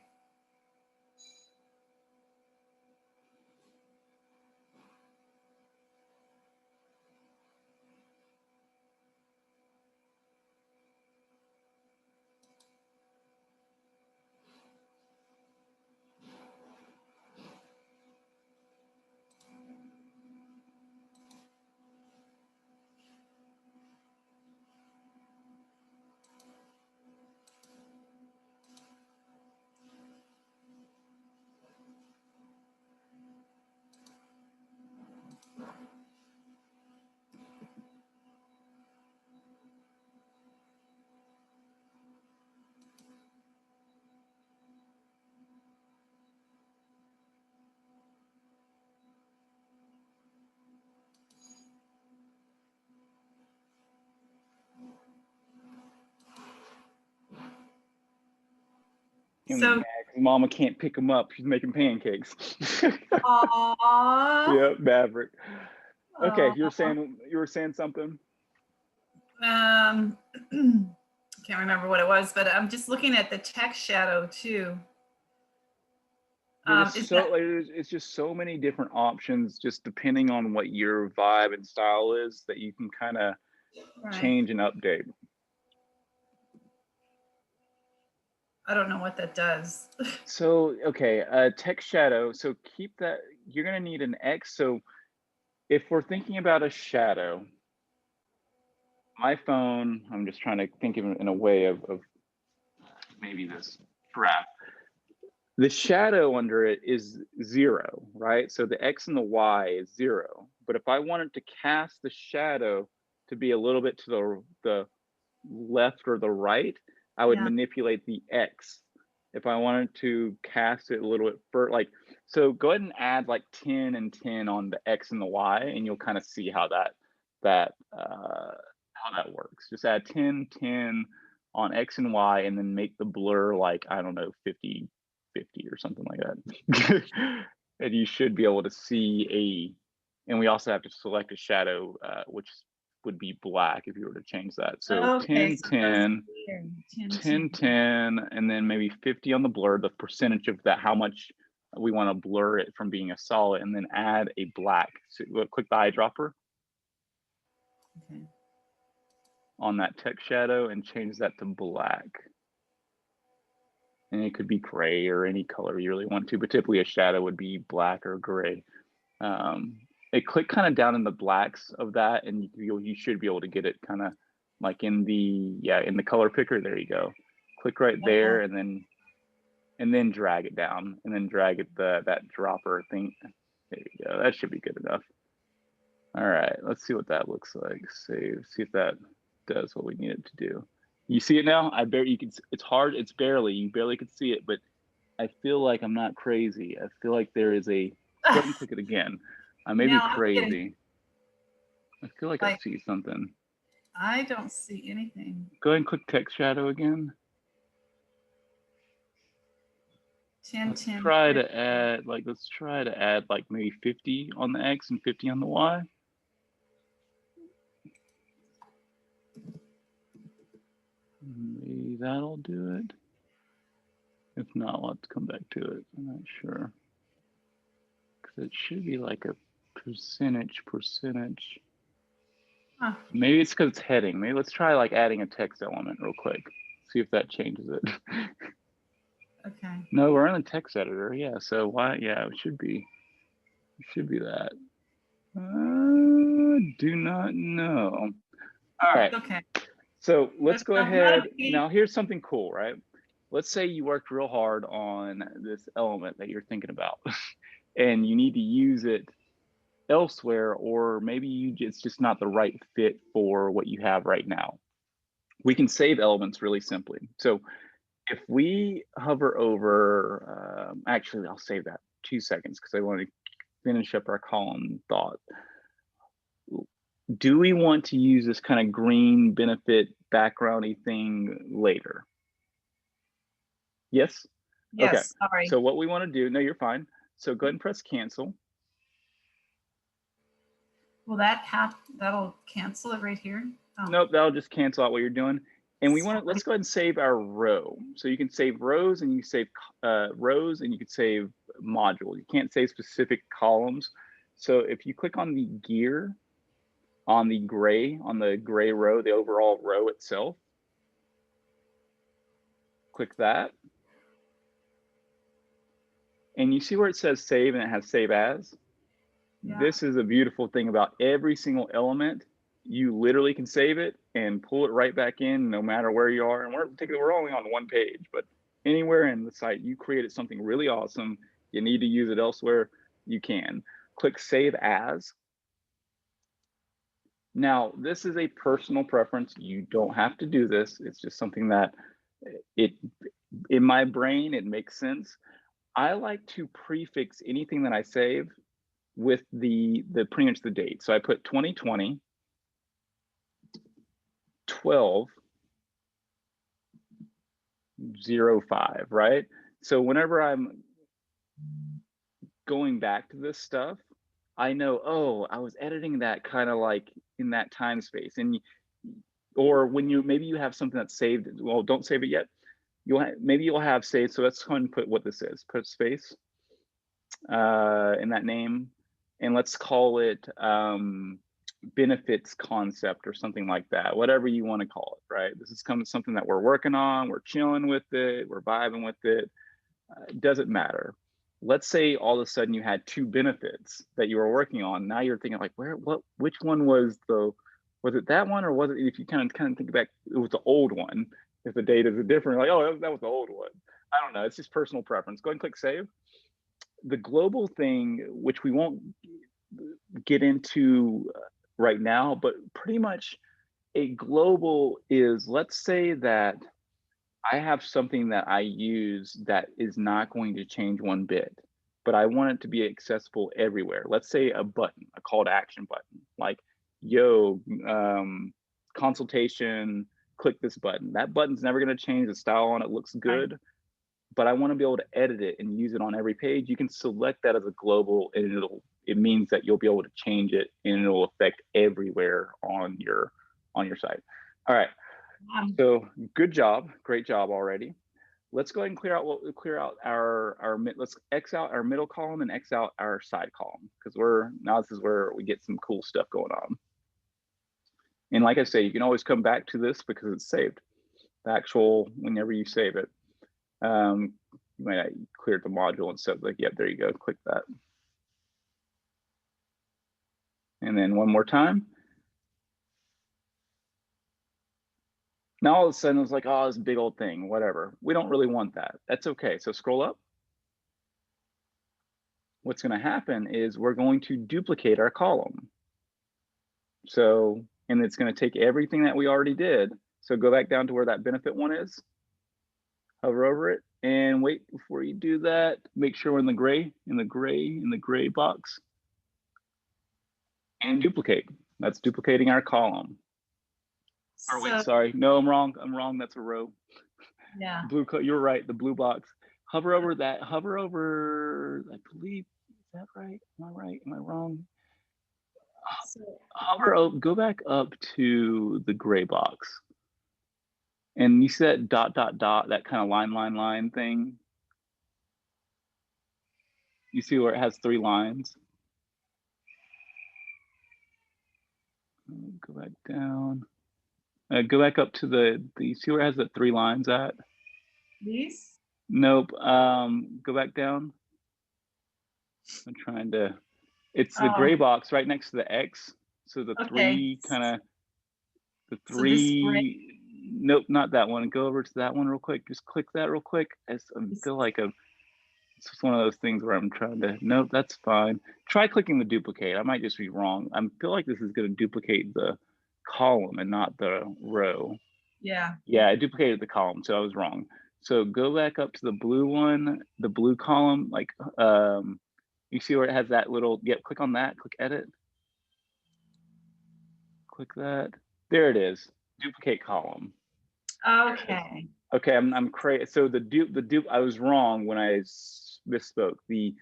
So, Mad 'cause Mama can't pick him up. She's making pancakes. aww. Yep, Maverick. Okay, you were Aww. saying something. Can't remember what it was, but I'm just looking at the text shadow too. It's just so many different options, just depending on what your vibe and style is, that you can kind of change and update. I don't know what that does. So, okay, text shadow. So keep that, you're gonna need an X. So if we're thinking about a shadow, my phone, I'm just trying to think of it in a way of maybe this graph. The shadow under it is 0, right? So the X and the Y is 0. But if I wanted to cast the shadow to be a little bit to the left or the right, I would manipulate the X. If I wanted to cast it a little bit further, like, so go ahead and add like 10 and 10 on the X and the Y, and you'll kind of see how that works. Just add 10, 10 on X and Y, and then make the blur like, I don't know, 50, 50 or something like that. And you should be able to see and we also have to select a shadow, which would be black if you were to change that. So 10, 10, 10, 10, and then maybe 50 on the blur, the percentage of that, how much we want to blur it from being a solid, and then add a black. So click the eyedropper on that text shadow and change that to black. And it could be gray or any color you really want to, but typically a shadow would be black or gray. Click kind of down in the blacks of that, and you should be able to get it kind of like in the color picker. There you go. Click right there, and then drag it down, and then drag it that dropper thing. There you go. That should be good enough. All right, let's see what that looks like. Save. See if that does what we need it to do. You see it now? You can. It's hard. It's barely. You barely could see it, but I feel like I'm not crazy. I feel like there is a. Go ahead and click it again. I may be crazy. I feel like I see something. I don't see anything. Go ahead and click text shadow again. 10, let's 10. Try to add like maybe 50 on the X and 50 on the Y. Maybe that'll do it. If not, let's come back to it. I'm not sure. Because it should be like a percentage. Huh. Maybe it's because it's heading. Maybe let's try like adding a text element real quick. See if that changes it. Okay. No, we're in the text editor. Yeah. So why? Yeah, it should be. It should be that. Do not know. All right. Okay. So let's go ahead. Now here's something cool, right? Let's say you worked real hard on this element that you're thinking about, and you need to use it elsewhere, or maybe it's just not the right fit for what you have right now. We can save elements really simply. So if we hover over, actually, I'll save that 2 seconds because I want to finish up our column thought. Do we want to use this kind of green benefit backgroundy thing later? Yes? Yes, okay. Sorry. So what we want to do, no, you're fine. So go ahead and press cancel. Will that'll cancel it right here? Oh. Nope, that'll just cancel out what you're doing. And we want to, let's go ahead and save our row. So you can save rows and you save rows and you can save modules. You can't save specific columns. So if you click on the gear on the gray row, the overall row itself, click that. And you see where it says save and it has save as? Yeah. This is a beautiful thing about every single element. You literally can save it and pull it right back in no matter where you are. And we're only on one page, but anywhere in the site, you created something really awesome. You need to use it elsewhere, you can. Click Save As. Now, this is a personal preference. You don't have to do this. It's just something that in my brain, it makes sense. I like to prefix anything that I save with the pretty much the date. So I put 2020. 12/05, right? So whenever I'm going back to this stuff, I know, oh, I was editing that kind of like in that time space. And or when maybe you have something that's saved, well, don't save it yet. Maybe you'll have saved. So let's go ahead and put what this is. Put space in that name, and let's call it benefits concept or something like that, whatever you want to call it, right? This is something that we're working on, we're chilling with it, we're vibing with it. It doesn't matter. Let's say all of a sudden you had 2 benefits that you were working on. Now you're thinking like, which one was it that one, or was it, if you kind of think back, it was the old one. If the data is different, like, oh, that was the old one. I don't know, it's just personal preference. Go ahead and click save. The global thing, which we won't get into right now, but pretty much a global is, let's say that I have something that I use that is not going to change one bit, but I want it to be accessible everywhere. Let's say a button, a call to action button, like, yo, consultation, click this button. That button's never going to change. The style on it looks good, but I want to be able to edit it and use it on every page. You can select that as a global, and it means that you'll be able to change it and it'll affect everywhere on your site. All right. So good job, great job already. Let's go ahead and clear out our let's X out our middle column and X out our side column, because this is where we get some cool stuff going on. And like I say, you can always come back to this because it's saved. The actual, whenever you save it, you might clear the module and stuff. Like, yep, there you go. Click that. And then one more time. Now all of a sudden it's like, oh, this big old thing, whatever. We don't really want that. That's okay. So scroll up. What's going to happen is we're going to duplicate our column. So, and it's going to take everything that we already did. So go back down to where that benefit one is. Hover over it and wait before you do that. Make sure we're in the gray box. And duplicate. That's duplicating our column. Or wait, sorry. No, I'm wrong. That's a row. Yeah. You're right. The blue box. Hover over that. Hover over, I believe, is that right? Am I right? Am I wrong? Go back up to the gray box. And you see that dot, that kind of line thing? You see where it has 3 lines? Go back down. Go back up to you see where it has the 3 lines at? These? Nope. Go back down. I'm trying to, it's the gray box right next to the X. So the 3 kind of, the 3, nope, not that one. Go over to that one real quick. Just click that real quick. I feel like it's just one of those things where I'm trying to, nope, that's fine. Try clicking the duplicate. I might just be wrong. I feel like this is going to duplicate the column and not the row. Yeah. Yeah, I duplicated the column, so I was wrong. So go back up to the blue one, the blue column, like, you see where it has that little, click on that, click edit. Click that. There it is. Duplicate column. Okay. Okay, I'm crazy. So the dupe, I was wrong when I misspoke. The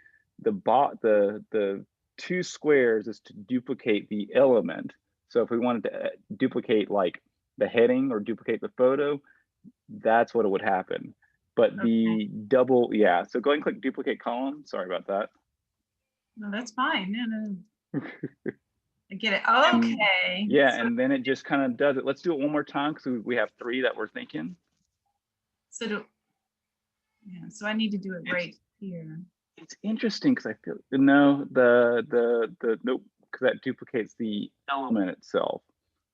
2 squares is to duplicate the element. So if we wanted to duplicate like the heading or duplicate the photo, that's what it would happen. But the double, yeah. So go ahead and click duplicate column. Sorry about that. No, that's fine. No. I get it. Okay. Yeah, so, and then it just kind of does it. Let's do it one more time because we have 3 that we're thinking. So so I need to do it right here. It's interesting because I feel no, the nope, because that duplicates the element itself.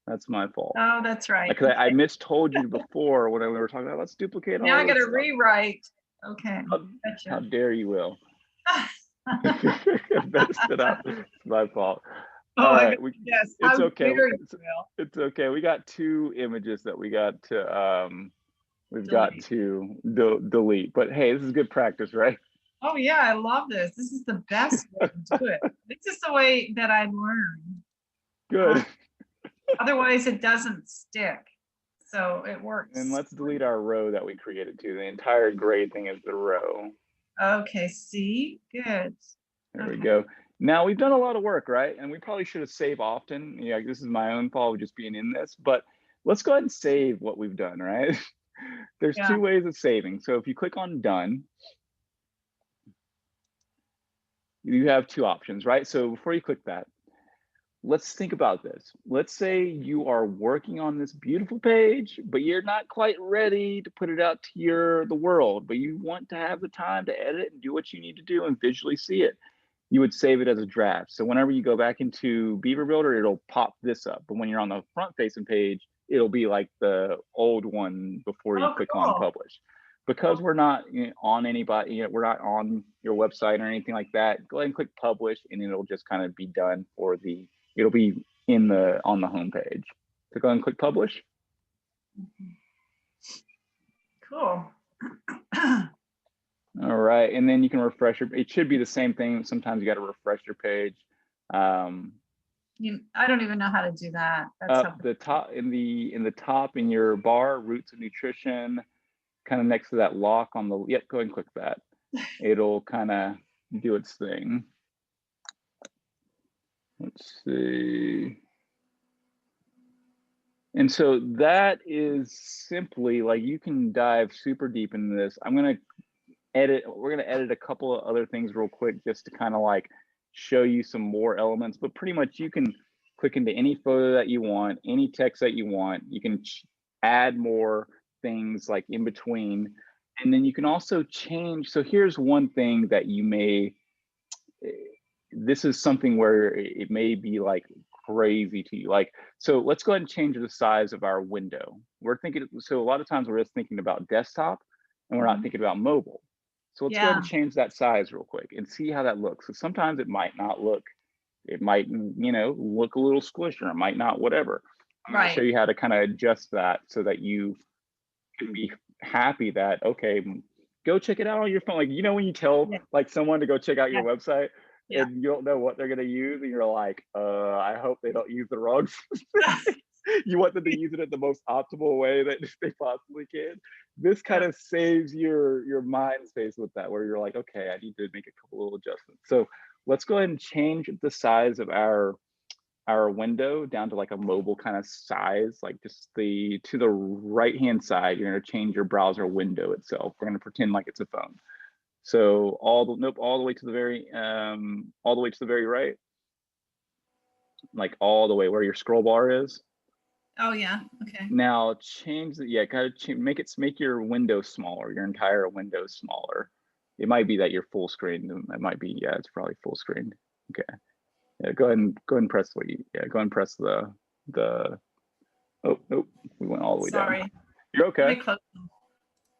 That's my fault. Oh, that's right. Because I mistold you before when we were talking about let's duplicate all. Now I got to rewrite. Okay. How dare you, Will? Messed it up. It's my fault. Oh, all right. Yes. It's okay. It's okay. We got 2 images that we got to got to delete. But hey, this is good practice, right? Oh yeah, I love this. This is the best way to do it. This is the way that I learn. Good. Otherwise, it doesn't stick. So it works. And let's delete our row that we created too. The entire gray thing is the row. Okay, see? Good. There we go. Now we've done a lot of work, right? And we probably should have saved often. Yeah, this is my own fault just being in this, but let's go ahead and save what we've done, right? There's 2 ways of saving. So if you click on done, you have 2 options, right? So before you click that, let's think about this. Let's say you are working on this beautiful page, but you're not quite ready to put it out to the world, but you want to have the time to edit and do what you need to do and visually see it. You would save it as a draft. So whenever you go back into Beaver Builder, it'll pop this up. But when you're on the front facing page, it'll be like the old one before you click on publish. Because we're not on anybody, we're not on your website or anything like that, go ahead and click publish and it'll just kind of be done for it'll be on the home page. So go ahead and click publish. Cool. All right, and then you can refresh it should be the same thing. Sometimes you got to refresh your page. I don't even know how to do that. That's the top in the top in your bar, roots of nutrition, kind of next to that lock on the, yep, go ahead and click that. It'll kind of do its thing. Let's see. And so that is simply like, you can dive super deep into this. we're going to edit a couple of other things real quick just to kind of like show you some more elements, but pretty much you can click into any photo that you want, any text that you want. You can add more things like in between, and then you can also change. So here's one thing that you may, this is something where it may be like crazy to you. Like, so let's go ahead and change the size of our window. We're thinking, so a lot of times we're just thinking about desktop and we're not thinking about mobile. So let's go ahead and change that size real quick and see how that looks. So sometimes it might not look, it might, look a little squished, or it might not, whatever. I'm going to show you how to kind of adjust that so that you can be happy that, okay, go check it out on your phone. Like, when you tell like someone to go check out your website and you don't know what they're going to use, and you're like, I hope they don't use the wrong you want them to use it in the most optimal way that they possibly can. This kind of saves your mind space with that, where you're like, okay, I need to make a couple little adjustments. So let's go ahead and change the size of our window down to like a mobile kind of size, like just to the right hand side. You're going to change your browser window itself. We're going to pretend like it's a phone. So all the way to the very right, like all the way where your scroll bar is. Oh yeah, okay. Now change make your window smaller, your entire window smaller. It might be that you're full screen. It might be, it's probably full screen. Okay. Yeah, go ahead and press go ahead and press the oh nope, we went all the way down. You're okay.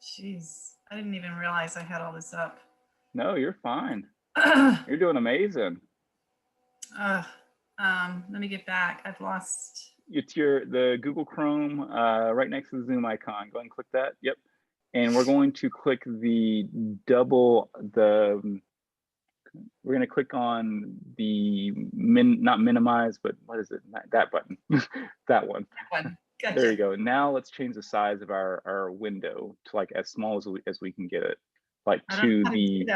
Jeez, I didn't even realize I had all this up. No, you're fine. You're doing amazing. Let me get back. I've lost. It's the Google Chrome right next to the Zoom icon. Go ahead and click that. Yep. And we're going to click we're going to click on the not minimize, but what is it? That button. That one. Gotcha. There you go. Now let's change the size of our window to like as small as we can get it. Like to the,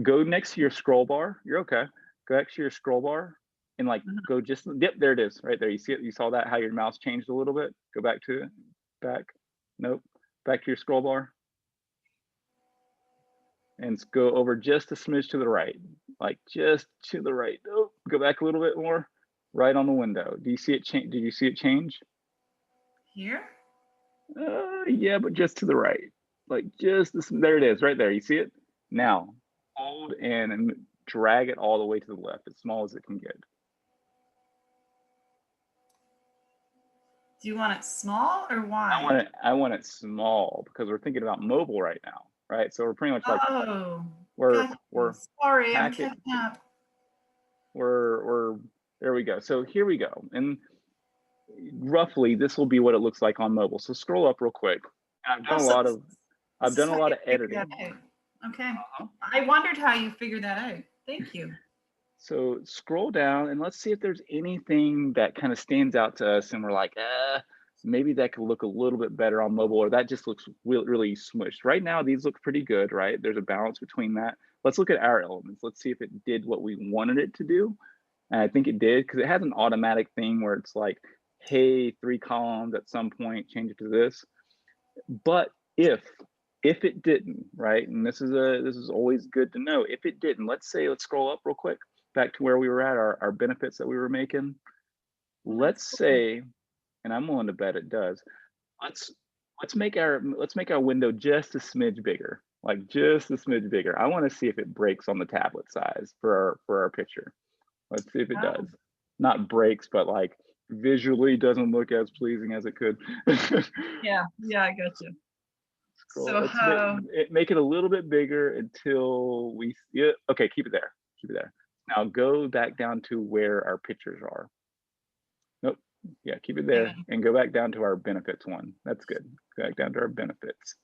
go next to your scroll bar. You're okay. go back to your scroll bar and like go just, yep, there it is, right there. You see it? You saw that, how your mouse changed a little bit? Go back to it, back, nope, back to your scroll bar. And go over just a smidge to the right, like just to the right. Oh, go back a little bit more, right on the window. Do you see it change? Did you see it change? Here? Yeah, but just to the right, like just this, there it is, right there. You see it? Now, hold and drag it all the way to the left, as small as it can get. Do you want it small or wide? I want it small because we're thinking about mobile right now, right? So we're pretty much like, we're sorry, I'm catching up. We're there we go. So here we go. And roughly this will be what it looks like on mobile. So scroll up real quick. I've done a lot of editing. Okay. I wondered how you figured that out. Thank you. So scroll down and let's see if there's anything that kind of stands out to us and we're like, maybe that could look a little bit better on mobile, or that just looks really smushed. Right now, these look pretty good, right? There's a balance between that. Let's look at our elements. Let's see if it did what we wanted it to do. And I think it did, because it has an automatic thing where it's like, hey, 3 columns at some point, change it to this. But if it didn't, right? And this is always good to know. If it didn't, let's scroll up real quick, back to where we were at, our benefits that we were making. Let's say, and I'm willing to bet it does. Let's make our window just a smidge bigger, like just a smidge bigger. I want to see if it breaks on the tablet size for our picture. Let's see if it does. Not breaks, but like visually doesn't look as pleasing as it could. Yeah, I got you. Cool. So make it a little bit bigger until we see it. Okay, keep it there. Keep it there. Now go back down to where our pictures are. Nope. Yeah, keep it there and go back down to our benefits one. That's good. Go back down to our benefits.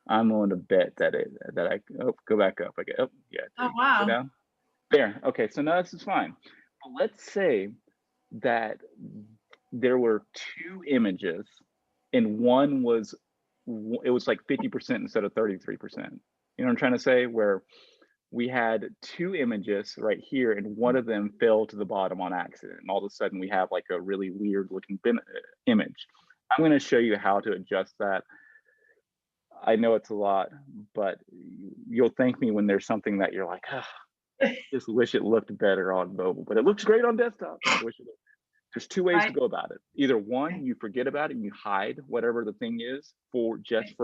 I'm willing to bet that I go back up. Okay. Oh yeah. Oh wow. Go down. There. Okay. So now this is fine. But let's say that there were 2 images and one was, it was like 50% instead of 33%. You know what I'm trying to say? Where we had 2 images right here and one of them fell to the bottom on accident. And all of a sudden we have like a really weird looking image. I'm going to show you how to adjust that. I know it's a lot, but you'll thank me when there's something that you're like, just wish it looked better on mobile, but it looks great on desktop. There's 2 ways to go about it. Either one, you forget about it and you hide whatever the thing is for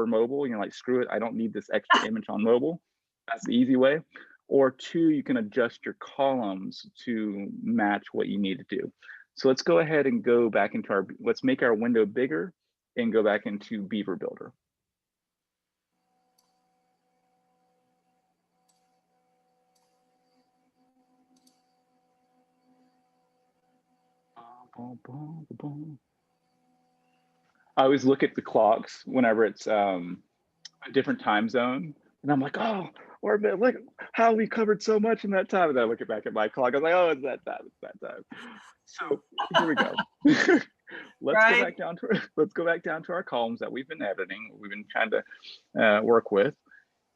mobile. You're like, screw it, I don't need this extra image on mobile. That's the easy way. Or 2, you can adjust your columns to match what you need to do. So let's go ahead and go back into let's make our window bigger and go back into Beaver Builder. I always look at the clocks whenever it's a different time zone, and I'm like, oh, or look how we covered so much in that time. And then I look back at my clock. I was like, oh, it's that time. It's that time. So here we go. Let's go back down to our columns that we've been editing. We've been trying to work with.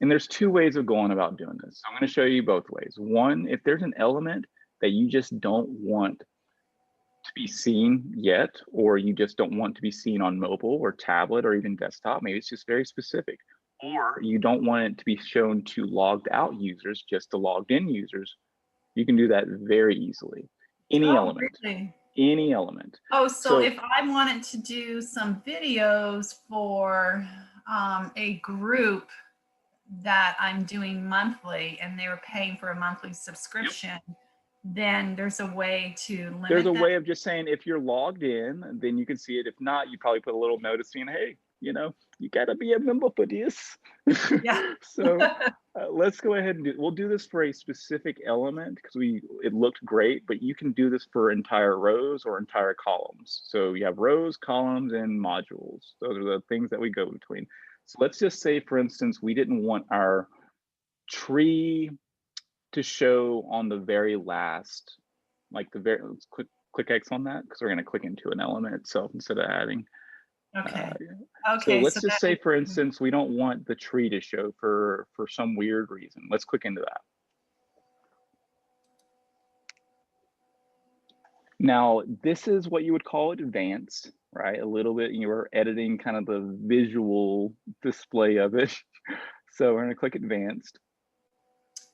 And there's 2 ways of going about doing this. So I'm going to show you both ways. One, if there's an element that you just don't want to be seen yet, or you just don't want to be seen on mobile or tablet or even desktop, maybe it's just very specific, or you don't want it to be shown to logged out users, just to logged in users, you can do that very easily. Any element. Really? Any element. Oh, so if I wanted to do some videos for a group that I'm doing monthly and they were paying for a monthly subscription, then there's a way to limit There's a way of just saying, if you're logged in, then you can see it. If not, you probably put a little notice saying, hey, you gotta be a member for this. Yeah. So let's go ahead and we'll do this for a specific element because it looked great, but you can do this for entire rows or entire columns. So you have rows, columns, and modules. Those are the things that we go between. So let's just say, for instance, we didn't want our tree to show on the very last, like let's click X on that because we're going to click into an element itself instead of adding. Okay. So let's just say, for instance, we don't want the tree to show for some weird reason. Let's click into that. Now, this is what you would call advanced, right? A little bit, you were editing kind of the visual display of it. So we're gonna click advanced.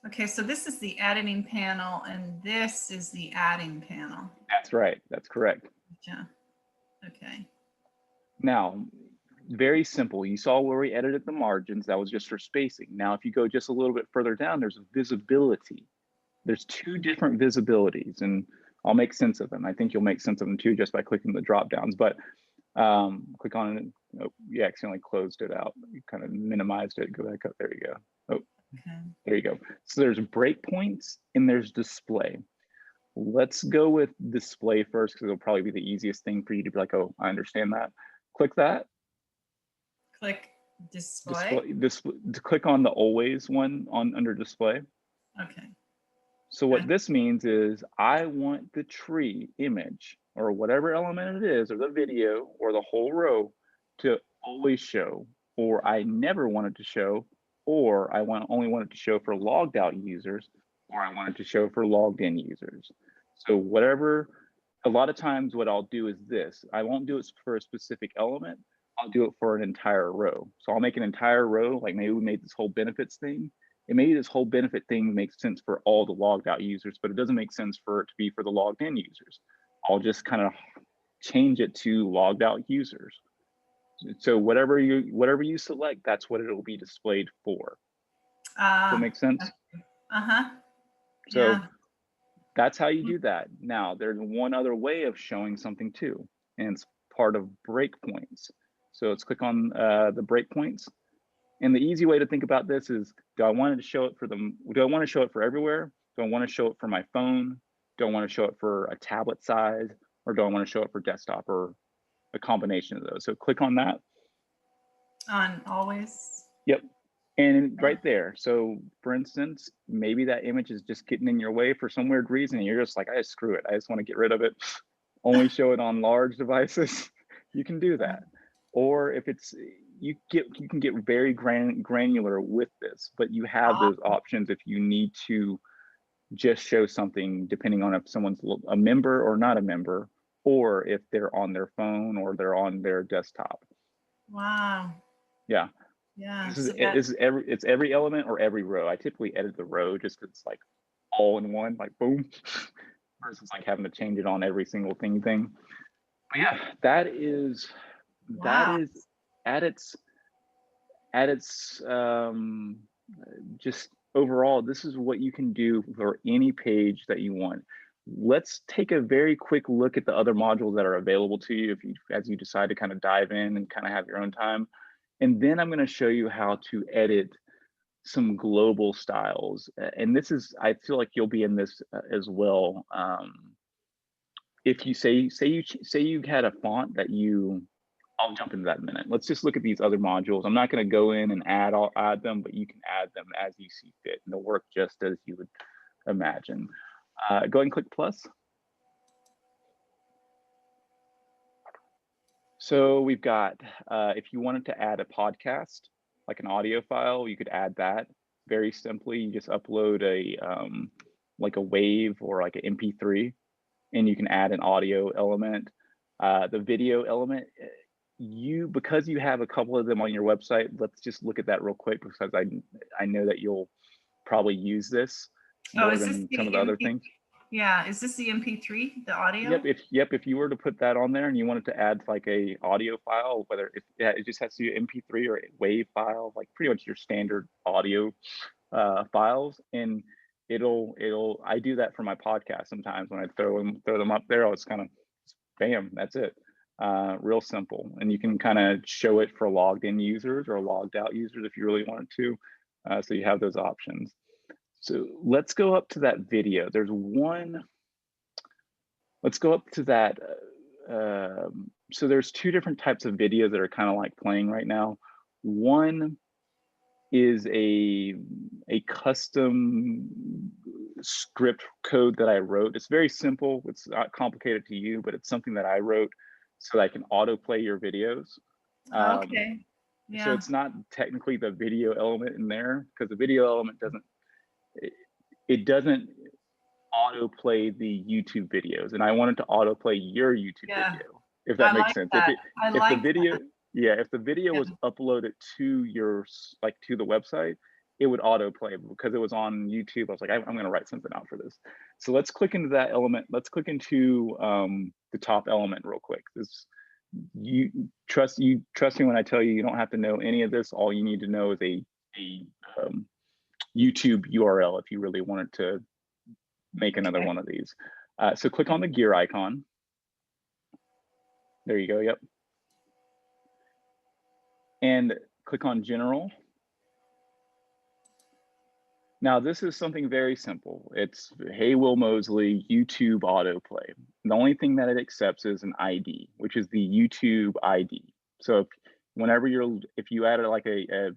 Okay, so this is the editing panel and this is the adding panel. That's right, that's correct. Gotcha. Okay. Now, very simple. You saw where we edited the margins, that was just for spacing. Now, if you go just a little bit further down, there's visibility. There's two different visibilities, and I'll make sense of them. I think you'll make sense of them too just by clicking the drop downs, but click on it. Oh, you accidentally closed it out. You kind of minimized it. Go back up. There you go. Oh, okay. There you go. So there's breakpoints and there's display. Let's go with display first because it'll probably be the easiest thing for you to be like, oh, I understand that. Click that. Click display. Click on the always one under display. Okay. So what this means is I want the tree image or whatever element it is, or the video or the whole row to always show, or I never want it to show, or I only want it to show for logged out users, or I want it to show for logged in users. So whatever, a lot of times what I'll do is this, I won't do it for a specific element, I'll do it for an entire row. So I'll make an entire row, like maybe we made this whole benefits thing, and maybe this whole benefit thing makes sense for all the logged out users, but it doesn't make sense for it to be for the logged in users. I'll just kind of change it to logged out users. So whatever you select, that's what it'll be displayed for. Does that make sense? Uh-huh. So yeah. That's how you do that. Now, there's one other way of showing something too, and it's part of breakpoints. So let's click on the breakpoints. And the easy way to think about this is, do I want to show it for everywhere? Do I want to show it for my phone? Do I want to show it for a tablet size? Or do I want to show it for desktop, or a combination of those? So click on that. On always? Yep. And right there. So for instance, maybe that image is just getting in your way for some weird reason. And you're just like, screw it. I just want to get rid of it. Only show it on large devices. You can do that. Or if it's, you can get very granular with this, but you have those options if you need to just show something depending on if someone's a member or not a member, or if they're on their phone or they're on their desktop. Wow. Yeah. Yeah. It's every element or every row. I typically edit the row just because it's like all in one, like boom, versus like having to change it on every single thing. But yeah, that is at its just overall, this is what you can do for any page that you want. Let's take a very quick look at the other modules that are available to you as you decide to kind of dive in and kind of have your own time. And then I'm going to show you how to edit some global styles. And this is, I feel like you'll be in this as well. If you say you had a font that I'll jump into that in a minute. Let's just look at these other modules. I'm not going to go in and add them, but you can add them as you see fit, and they'll work just as you would imagine. Go ahead and click plus. So we've got, if you wanted to add a podcast, like an audio file, you could add that very simply. You just upload like a wave or like an MP3, and you can add an audio element. The video element, because you have a couple of them on your website, let's just look at that real quick, because I know that you'll probably use this more than some of the other things. Yeah, is this the MP3, the audio? Yep. If you were to put that on there and you wanted to add like a audio file, whether it just has to be an MP3 or a WAV file, like pretty much your standard audio files, and I do that for my podcast sometimes when I throw them up there. It's kind of bam, that's it. Real simple, and you can kind of show it for logged in users or logged out users if you really wanted to. So you have those options. So let's go up to that video. Let's go up to that. So there's two different types of videos that are kind of like playing right now. One is a custom script code that I wrote. It's very simple. It's not complicated to you, but it's something that I wrote so that I can autoplay your videos. Okay. Yeah. So it's not technically the video element in there, because the video element doesn't autoplay the YouTube videos, and I wanted to autoplay your YouTube video, if that makes sense. That. If the video, yeah, if the video was uploaded to your, like, to the website, it would autoplay. Because it was on YouTube, I was like, I'm going to write something out for this. So let's click into that element. Let's click into the top element real quick. You trust me when I tell you, you don't have to know any of this. All you need to know is a YouTube URL if you really wanted to make another one of these. So click on the gear icon. There you go. Yep. And click on general. Now, this is something very simple. It's, hey, Will Mosley, YouTube autoplay. The only thing that it accepts is an ID, which is the YouTube ID. So if you added like a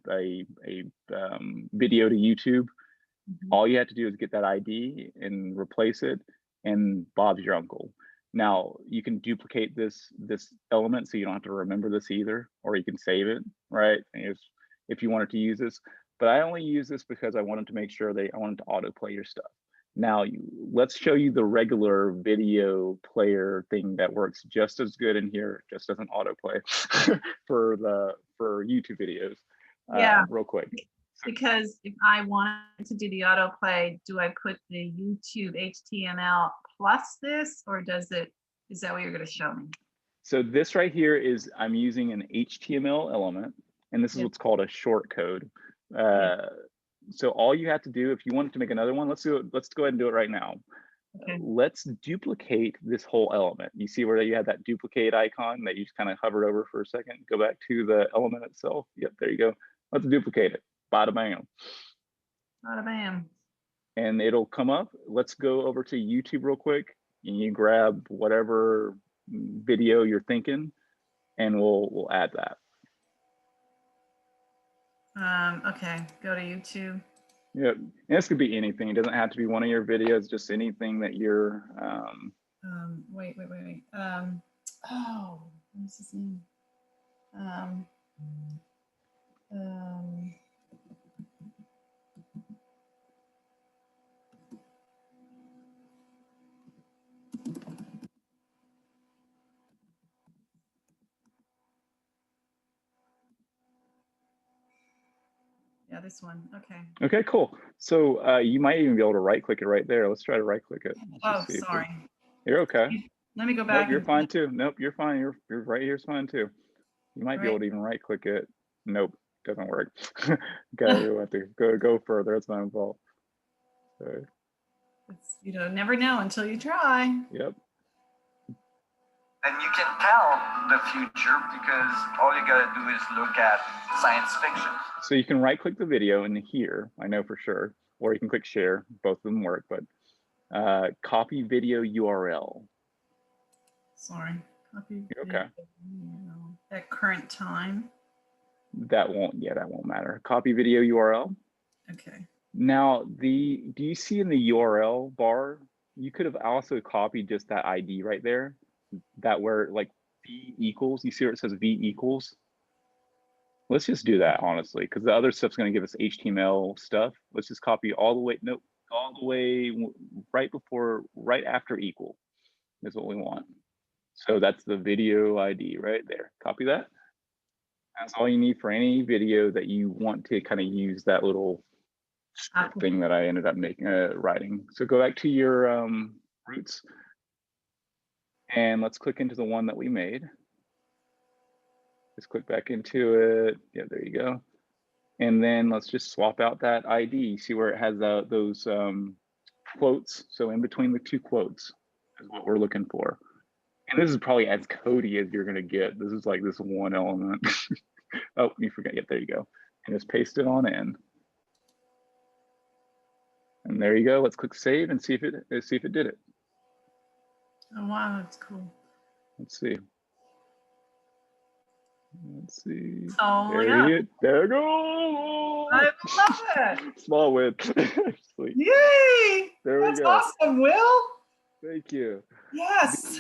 video to YouTube, all you have to do is get that ID and replace it, and Bob's your uncle. Now, you can duplicate this element, so you don't have to remember this either, or you can save it, right? If you wanted to use this. But I only use this because I wanted to make sure I wanted to autoplay your stuff. Now, let's show you the regular video player thing that works just as good in here, just doesn't autoplay for YouTube videos. Real quick. Because if I wanted to do the autoplay, do I put the YouTube HTML plus this, or is that what you're going to show me? So this right here is, I'm using an HTML element, and this is what's called a short code. So all you have to do, if you wanted to make another one, let's do it. Let's go ahead and do it right now. Okay. Let's duplicate this whole element. You see where you have that duplicate icon that you just kind of hovered over for a second? Go back to the element itself. Yep, there you go. Let's duplicate it. Bada bam. Bada bam. And it'll come up. Let's go over to YouTube real quick, and you grab whatever video you're thinking, and we'll add that. Okay, go to YouTube. Yep, and this could be anything. It doesn't have to be one of your videos, just anything that you're wait. Oh, what's his name? Yeah, this one. Okay. Okay, cool. So you might even be able to right click it right there. Let's try to right click it. Oh, sorry. You're okay. Let me go back. Nope, you're fine too. Nope, you're fine. You're right here is fine too. You might be able to even right click it. Nope, doesn't work. Okay, you have to go further. It's my fault. Sorry. You never know until you try. Yep. And you can tell the future because all you gotta do is look at science fiction. So you can right click the video in here, I know for sure, or you can click share. Both of them work, but copy video URL. Sorry, copy video, okay. At current time. That won't matter. Copy video URL. Okay. Now, do you see in the URL bar, you could have also copied just that ID right there, that where like V equals, you see where it says V equals? Let's just do that, honestly, because the other stuff's going to give us HTML stuff. Let's just copy all the way, nope, all the way right after equal is what we want. So that's the video ID right there. Copy that. That's all you need for any video that you want to kind of use that little thing that I ended up writing. So go back to your roots, and let's click into the one that we made. Just click back into it. Yeah, there you go. And then let's just swap out that ID. See where it has those quotes. So in between the two quotes is what we're looking for. And this is probably as codey as you're gonna get. This is like this one element. Oh, you forgot. Yep, there you go. And just paste it on in. And there you go. Let's click save and see if it did it. Oh wow, that's cool. Let's see. Let's see. Oh my God. There it goes. I love it. Small win. Yay! There we go. That's awesome, Will. Thank you. Yes.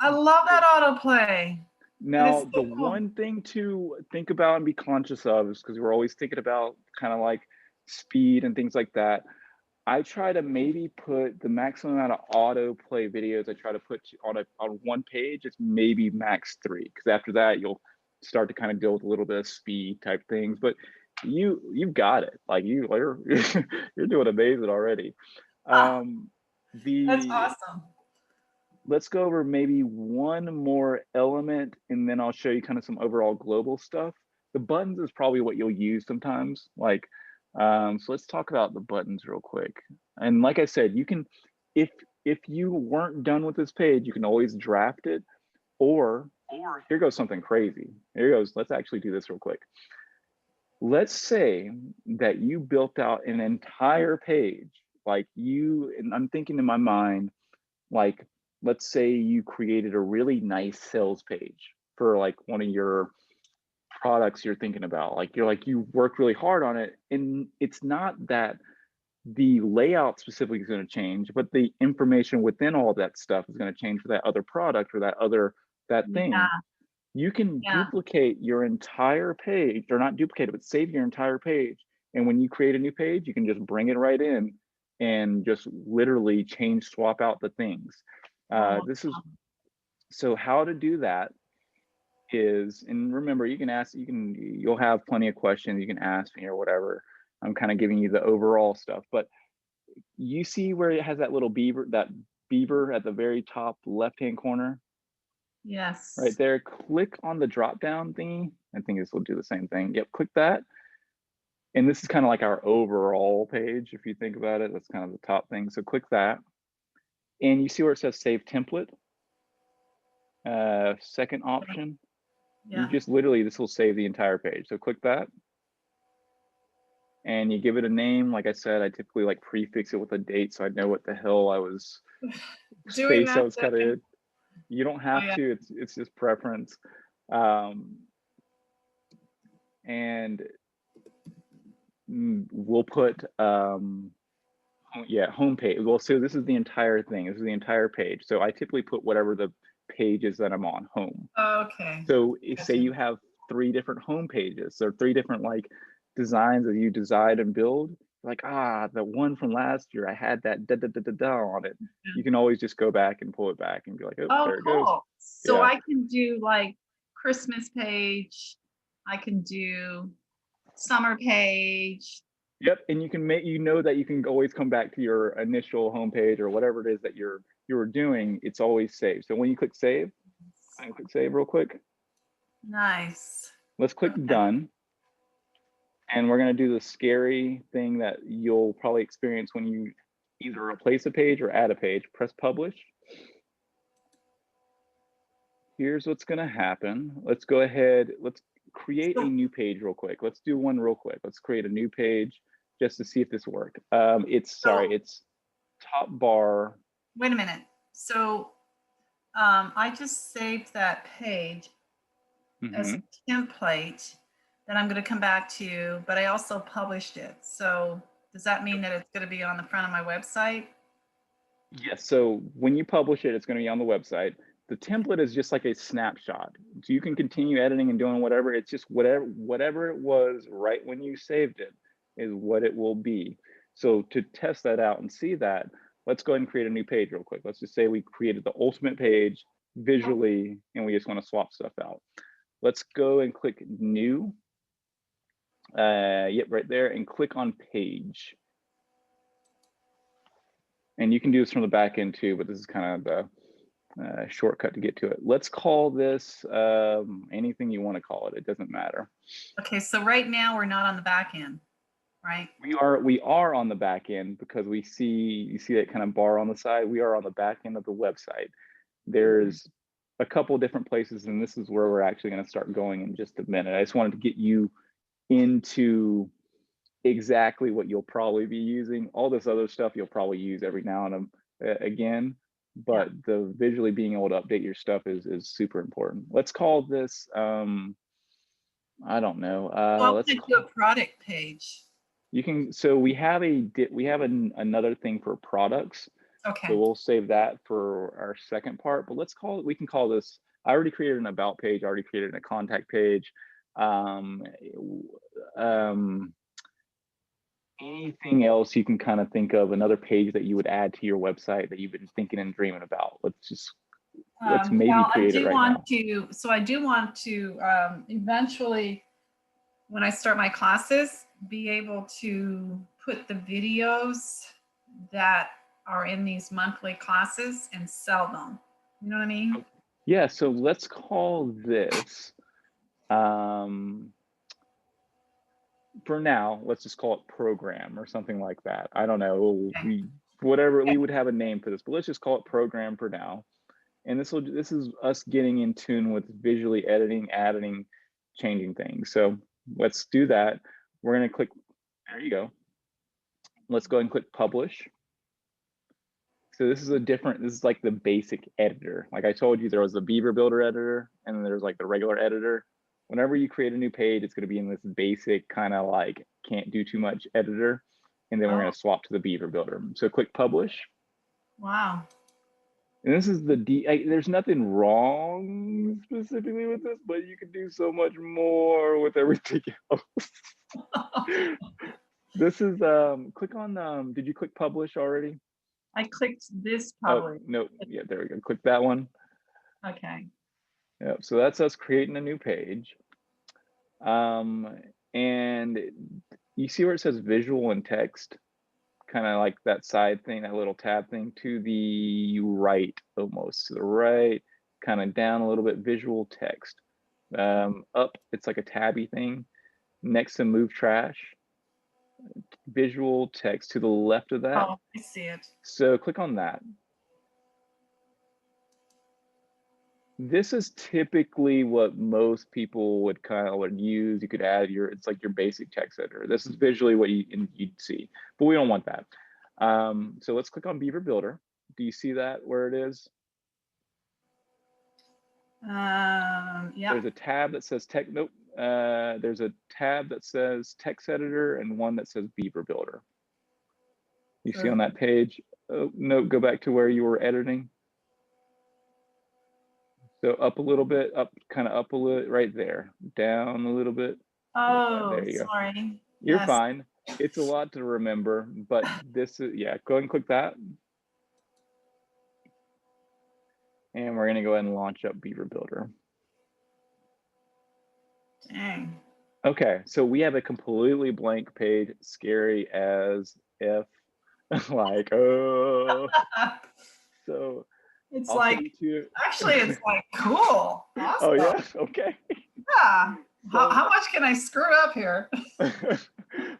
I love that autoplay. Now, the one thing to think about and be conscious of is because we're always thinking about kind of like speed and things like that. I try to maybe put the maximum amount of autoplay videos I try to put on one page. It's maybe max 3, because after that you'll start to kind of deal with a little bit of speed type things. But you've got it. Like you're you're doing amazing already. That's The awesome. Let's go over maybe one more element, and then I'll show you kind of some overall global stuff. The buttons is probably what you'll use sometimes. Like, so let's talk about the buttons real quick. And like I said, you can, if you weren't done with this page, you can always draft it, or here goes something crazy. Here goes, let's actually do this real quick. Let's say that you built out an entire page, like and I'm thinking in my mind, like, let's say you created a really nice sales page for like one of your products you're thinking about. Like you worked really hard on it, and it's not that the layout specifically is going to change, but the information within all that stuff is going to change for that other product or that thing. Yeah. You can duplicate your entire page, or not duplicate it, but save your entire page. And when you create a new page, you can just bring it right in and just literally swap out the things. So how to do that is, and remember, you'll have plenty of questions you can ask me or whatever. I'm kind of giving you the overall stuff, but you see where it has that little beaver at the very top left-hand corner? Yes. Right there, click on the drop-down thingy. I think this will do the same thing. Yep, click that. And this is kind of like our overall page, if you think about it. That's kind of the top thing. So click that. And you see where it says Save Template? Second option. Yeah. You just literally, this will save the entire page. So click that. And you give it a name. Like I said, I typically like prefix it with a date so I know what the hell I was doing. Space I was kind of. You don't have to. It's just preference. And we'll put homepage. Well, so this is the entire thing. This is the entire page. So I typically put whatever the page is that I'm on, home. Okay. So say you have 3 different home pages, or 3 different like designs that you design and build. Like, the one from last year, I had that on it. You can always just go back and pull it back and be like, oh, there it goes. So I can do like Christmas page. I can do summer page. Yep, and you can that you can always come back to your initial homepage or whatever it is that you're doing. It's always saved. So when you click save, I can click save real quick. Nice. Let's click done. And we're going to do the scary thing that you'll probably experience when you either replace a page or add a page. Press publish. Here's what's going to happen. Let's go ahead. Let's create a new page real quick. Let's do one real quick. Let's create a new page just to see if this worked. It's top bar. Wait a minute. So I just saved that page as a template that I'm going to come back to, but I also published it. So does that mean that it's going to be on the front of my website? Yes. So when you publish it, it's going to be on the website. The template is just like a snapshot. So you can continue editing and doing whatever. It's just whatever it was right when you saved it is what it will be. So to test that out and see that, let's go ahead and create a new page real quick. Let's just say we created the ultimate page visually, and we just want to swap stuff out. Let's go and click new. Yep, right there, and click on page. And you can do this from the back end too, but this is kind of the shortcut to get to it. Let's call this anything you want to call it. It doesn't matter. Okay, so right now we're not on the back end, right? We are on the back end because you see that kind of bar on the side. We are on the back end of the website. There's a couple different places, and this is where we're actually going to start going in just a minute. I just wanted to get you into exactly what you'll probably be using. All this other stuff you'll probably use every now and again, but the visually being able to update your stuff is super important. Let's call this I don't know. Let's do a product page. You can. So we have another thing for products. Okay. So we'll save that for our second part. But we can call this. I already created an about page. I already created a contact page. anything else you can kind of think of, another page that you would add to your website that you've been thinking and dreaming about. Let's maybe create it right now. So I do want to eventually, when I start my classes, be able to put the videos that are in these monthly classes and sell them. You know what I mean? Yeah, so let's call this, for now, let's just call it program or something like that. I don't know, Okay. we would have a name for this, but let's just call it program for now. And this is us getting in tune with visually editing, adding, changing things. So let's do that. We're gonna click, there you go. Let's go ahead and click publish. So this is like the basic editor. Like I told you, there was the Beaver Builder editor, and then there's like the regular editor. Whenever you create a new page, it's gonna be in this basic kind of like can't do too much editor. And then we're gonna swap to the Beaver Builder. So click publish. Wow. And this is there's nothing wrong specifically with this, but you can do so much more with everything else. This is, click on, did you click publish already? I clicked this publish. Oh, no, yeah, there we go. Click that one. Okay. Yep, so that's us creating a new page. And you see where it says visual and text? Kind of like that side thing, that little tab thing to the right, almost to the right, kind of down a little bit, visual text. Up, it's like a tabby thing. Next to move trash, visual text to the left of that. Oh, I see it. So click on that. This is typically what most people would use. You could add it's like your basic text editor. This is visually what you'd see, but we don't want that. So let's click on Beaver Builder. Do you see that where it is? Yeah. There's a tab that says there's a tab that says text editor and one that says Beaver Builder. You see on that page? Oh, no, go back to where you were editing. So up a little bit, kind of up a little, right there, down a little bit. Oh, there you sorry. Go. You're fine. It's a lot to remember, but this is, yeah, go ahead and click that. And we're gonna go ahead and launch up Beaver Builder. Dang. Okay, so we have a completely blank page, scary as if, like, oh. So it's I'll like, actually, it's like cool. Awesome. Oh yeah, okay. Yeah. How much can I screw up here? Let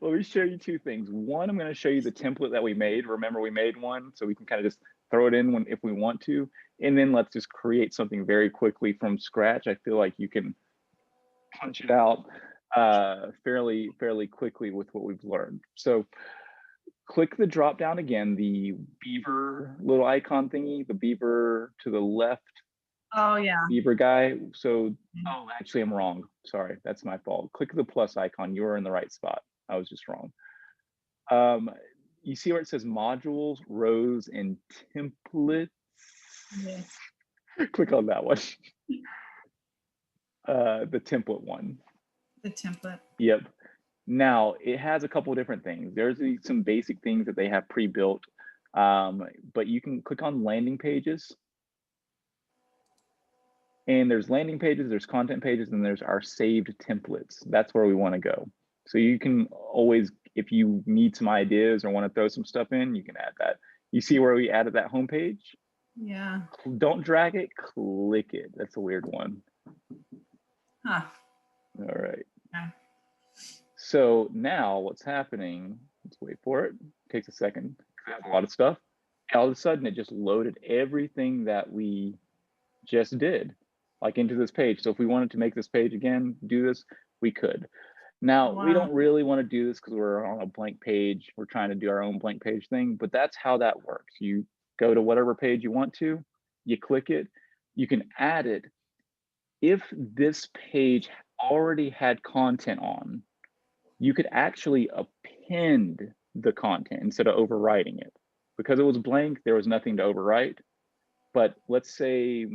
me show you two things. One, I'm going to show you the template that we made. Remember, we made one, so we can kind of just throw it in if we want to. And then let's just create something very quickly from scratch. I feel like you can punch it out fairly quickly with what we've learned. So click the drop down again, the beaver little icon thingy, the beaver to the left. Oh yeah. Beaver guy. So, oh, actually I'm wrong. Sorry, that's my fault. Click the plus icon. You were in the right spot. I was just wrong. You see where it says modules, rows, and templates? Yes. Click on that one. The template one. The template. Yep. Now it has a couple different things. There's some basic things that they have pre-built, but you can click on landing pages. And there's landing pages, there's content pages, and there's our saved templates. That's where we want to go. So you can always, if you need some ideas or want to throw some stuff in, you can add that. You see where we added that homepage? Yeah. Don't drag it, click it. That's a weird one. Huh. All right. Yeah. So now what's happening, let's wait for it. It takes a second. I have a lot of stuff. All of a sudden, it just loaded everything that we just did, like into this page. So if we wanted to make this page again, do this, we could. Now, we don't really want to do this because we're on a blank page. We're trying to do our own blank page thing, but that's how that works. You go to whatever page you want to, you click it, you can add it. If this page already had content on, you could actually append the content instead of overwriting it. Because it was blank, there was nothing to overwrite. But let's say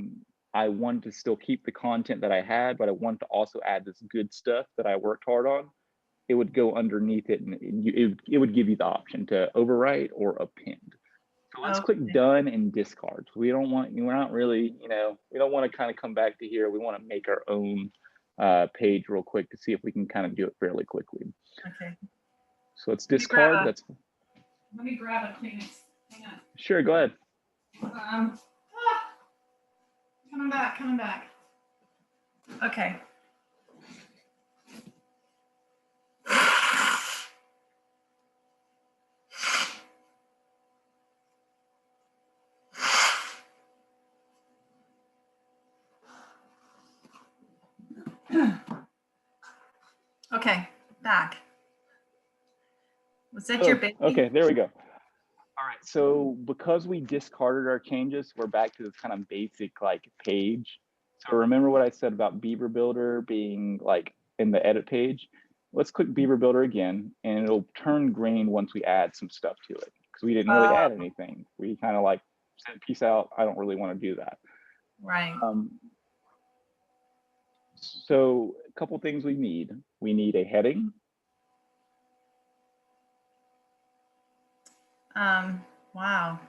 I wanted to still keep the content that I had, but I wanted to also add this good stuff that I worked hard on. it would go underneath it, and it would give you the option to overwrite or append. So let's click done and discard. We don't want, we're not really, we don't want to kind of come back to here. We want to make our own page real quick to see if we can kind of do it fairly quickly. Okay. So let's discard. Let me grab a Kleenex. Hang on. Sure, go ahead. Coming back. Okay. Okay, back. Was that your baby? Okay, there we go. All right, so because we discarded our changes, we're back to this kind of basic like page. So remember what I said about Beaver Builder being like in the edit page? Let's click Beaver Builder again, and it'll turn green once we add some stuff to it, because we didn't really add anything. We kind of like said, peace out, I don't really want to do that. Right. So a couple things we need. We need a heading. Wow.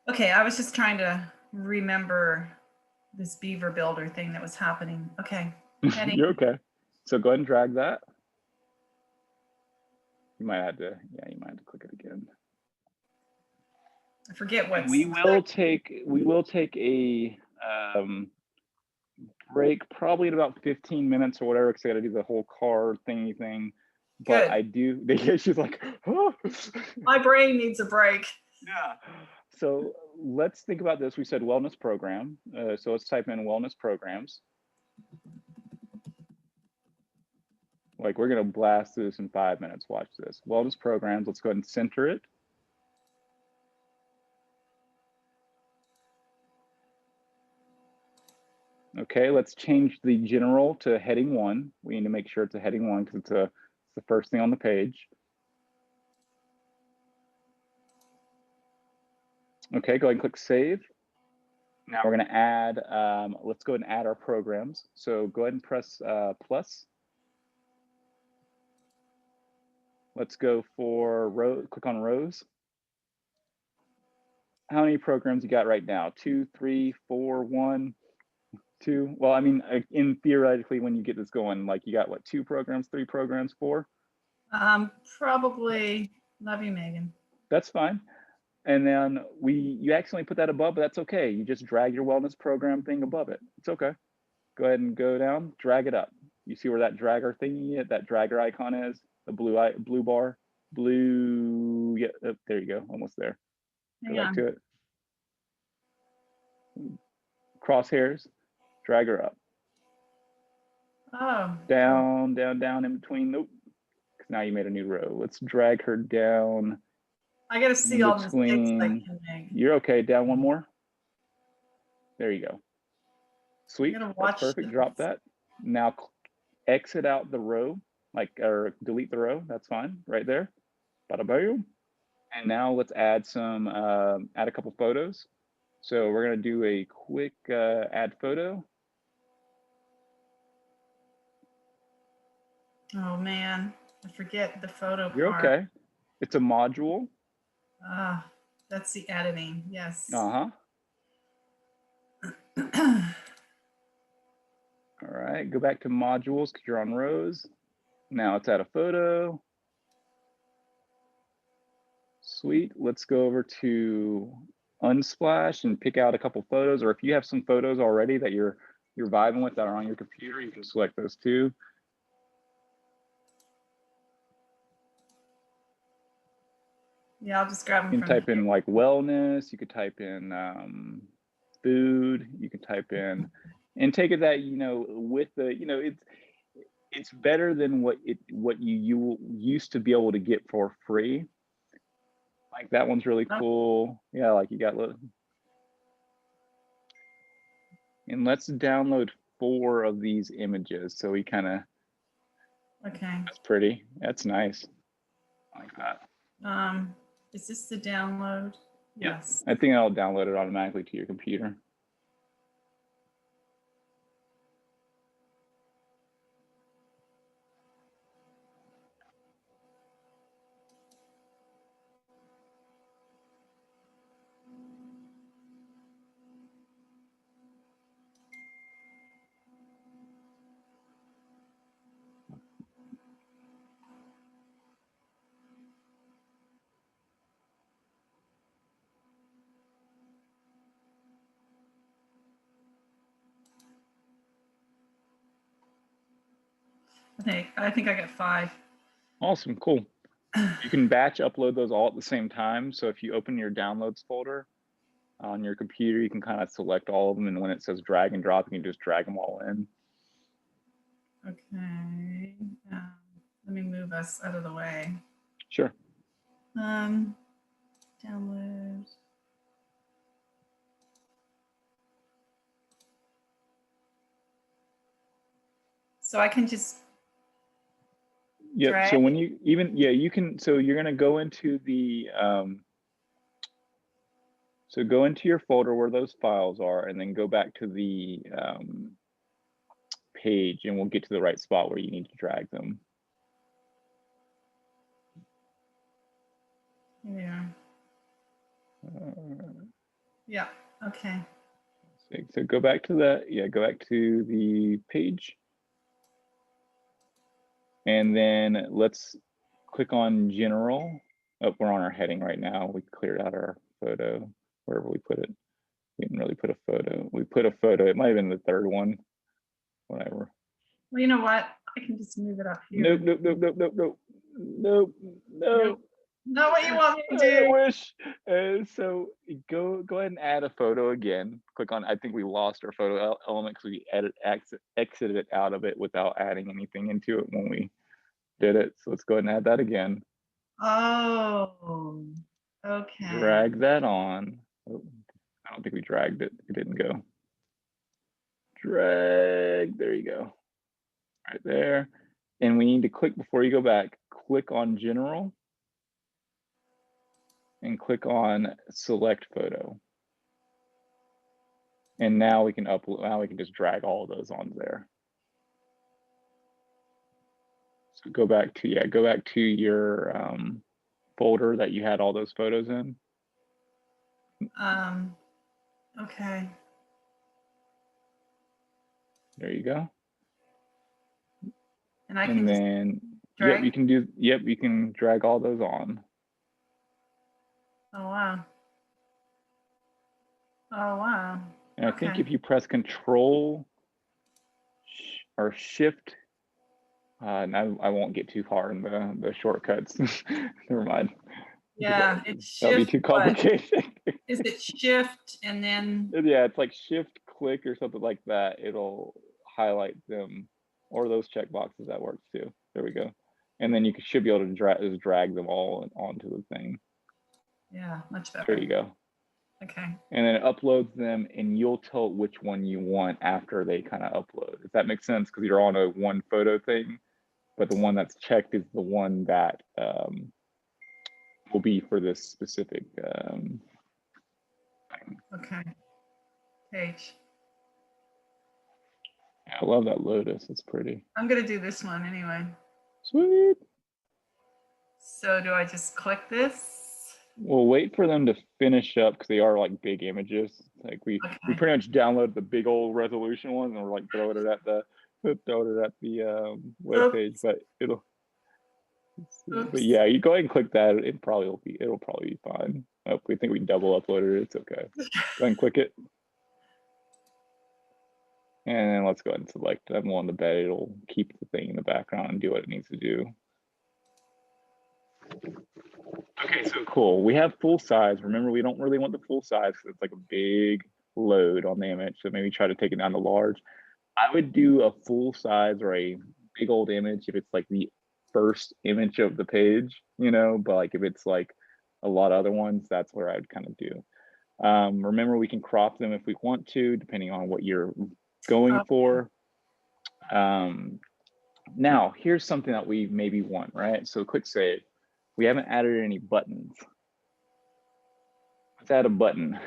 Okay, I was just trying to remember this Beaver Builder thing that was happening. Okay. Heading. You're okay. So go ahead and drag that. You might have to, you might have to click it again. I forget what. We will take a break probably in about 15 minutes or whatever, because I got to do the whole car thingy thing. But Good. I do. She's like, oh. My brain needs a break. Yeah. So let's think about this. We said wellness program. So let's type in wellness programs. Like we're gonna blast this in 5 minutes. Watch this. Wellness programs. Let's go ahead and center it. Okay, let's change the general to heading 1. We need to make sure it's a heading 1 because it's the first thing on the page. Okay, go ahead and click save. Now we're going to add, let's go ahead and add our programs. So go ahead and press plus. Let's go for row, click on rows. How many programs you got right now? 2, 3, 4, 1, 2. Well, I mean, in theoretically, when you get this going, like you got what, 2 programs, 3 programs, 4? Probably. Love you, Megan. That's fine. And then you accidentally put that above, but that's okay. You just drag your wellness program thing above it. It's okay. Go ahead and go down, drag it up. You see where that dragger thingy, that dragger icon is? The blue bar, yeah, oh, there you go, almost there. Go back to it. Crosshairs, drag her up. Oh. Down, down, down in between. Nope. Because now you made a new row. Let's drag her down. I gotta see all the mistakes I can make. You're okay. Down one more. There you go. Sweet. That's perfect. Drop that. Now exit out the row, or delete the row. That's fine. Right there. Bada boom. And now let's add some, add a couple photos. So we're gonna do a quick add photo. Oh man, I forget the photo part. You're okay. It's a module. That's the editing, yes. All right, go back to modules because you're on rows. Now let's add a photo. Sweet, let's go over to Unsplash and pick out a couple photos, or if you have some photos already that you're vibing with that are on your computer, you can select those too. Yeah, I'll just grab them. You can type in like wellness, you could type in food, you can type in, and take it that, with the, it's better than what you used to be able to get for free. Like that one's really cool. Yeah, like you got little. And let's download 4 of these images. So we kind of. Okay. That's pretty. That's nice. I like that. Is this the download? Yes. I think I'll download it automatically to your computer. I think I got 5. Awesome, cool. You can batch upload those all at the same time. So if you open your downloads folder on your computer, you can kind of select all of them, and when it says drag and drop, you can just drag them all in. Okay. Let me move us out of the way. Sure. Downloads. So I can just yeah. So when you you can. So you're gonna go into the so go into your folder where those files are, and then go back to the page, and we'll get to the right spot where you need to drag them. Yeah. Yeah. Okay. So go back to that. Yeah, go back to the page. And then let's click on general. Oh, we're on our heading right now. We cleared out our photo, wherever we put it. We didn't really put a photo. We put a photo. It might have been the 3rd one. Whatever. Well, you know what? I can just move it up here. Nope. Not what you want me to do. I wish. So go ahead and add a photo again. Click on. I think we lost our photo element because we exited it out of it without adding anything into it when we did it. So let's go ahead and add that again. Oh, okay. Drag that on. Oh, I don't think we dragged it. It didn't go. Drag. There you go. Right there. And we need to click before you go back. Click on general. And click on select photo. And now we can upload. Now we can just drag all of those on there. So go back to your folder that you had all those photos in. Okay. There you go. And I can then drag? you can drag all those on. Oh wow. Oh wow. And I think if you press Control or Shift, and I won't get too far in the shortcuts. Never mind. Yeah, it's Shift. That'll be too complicated. Is it Shift and then? Yeah, it's like Shift click or something like that. It'll highlight them, or those check boxes. That works too. There we go. And then you should be able to drag them all onto the thing. Yeah, much better. There you go. Okay. And then it uploads them, and you'll tell which one you want after they kind of upload. If that makes sense, because you're on a one photo thing, but the one that's checked is the one that will be for this specific thing. Okay. Page. I love that lotus. It's pretty. I'm gonna do this one anyway. Sweet. So do I just click this? We'll wait for them to finish up because they are like big images. Like we pretty much download the big old resolution ones and we're like throwing it at the web page, but it'll. But yeah, you go ahead and click that. It'll probably be fine. Oh, we think we double uploaded it. It's okay. Go ahead and click it. And then let's go ahead and select them on the bed. It'll keep the thing in the background and do what it needs to do. Okay, so cool. We have full size. Remember, we don't really want the full size because it's like a big load on the image. So maybe try to take it down to large. I would do a full size or a big old image if it's like the first image of the page, you know, but like if it's like a lot of other ones, that's where I'd kind of do. Remember, we can crop them if we want to, depending on what you're going for. Now, here's something that we maybe want, right? So quick save. We haven't added any buttons. Let's add a button.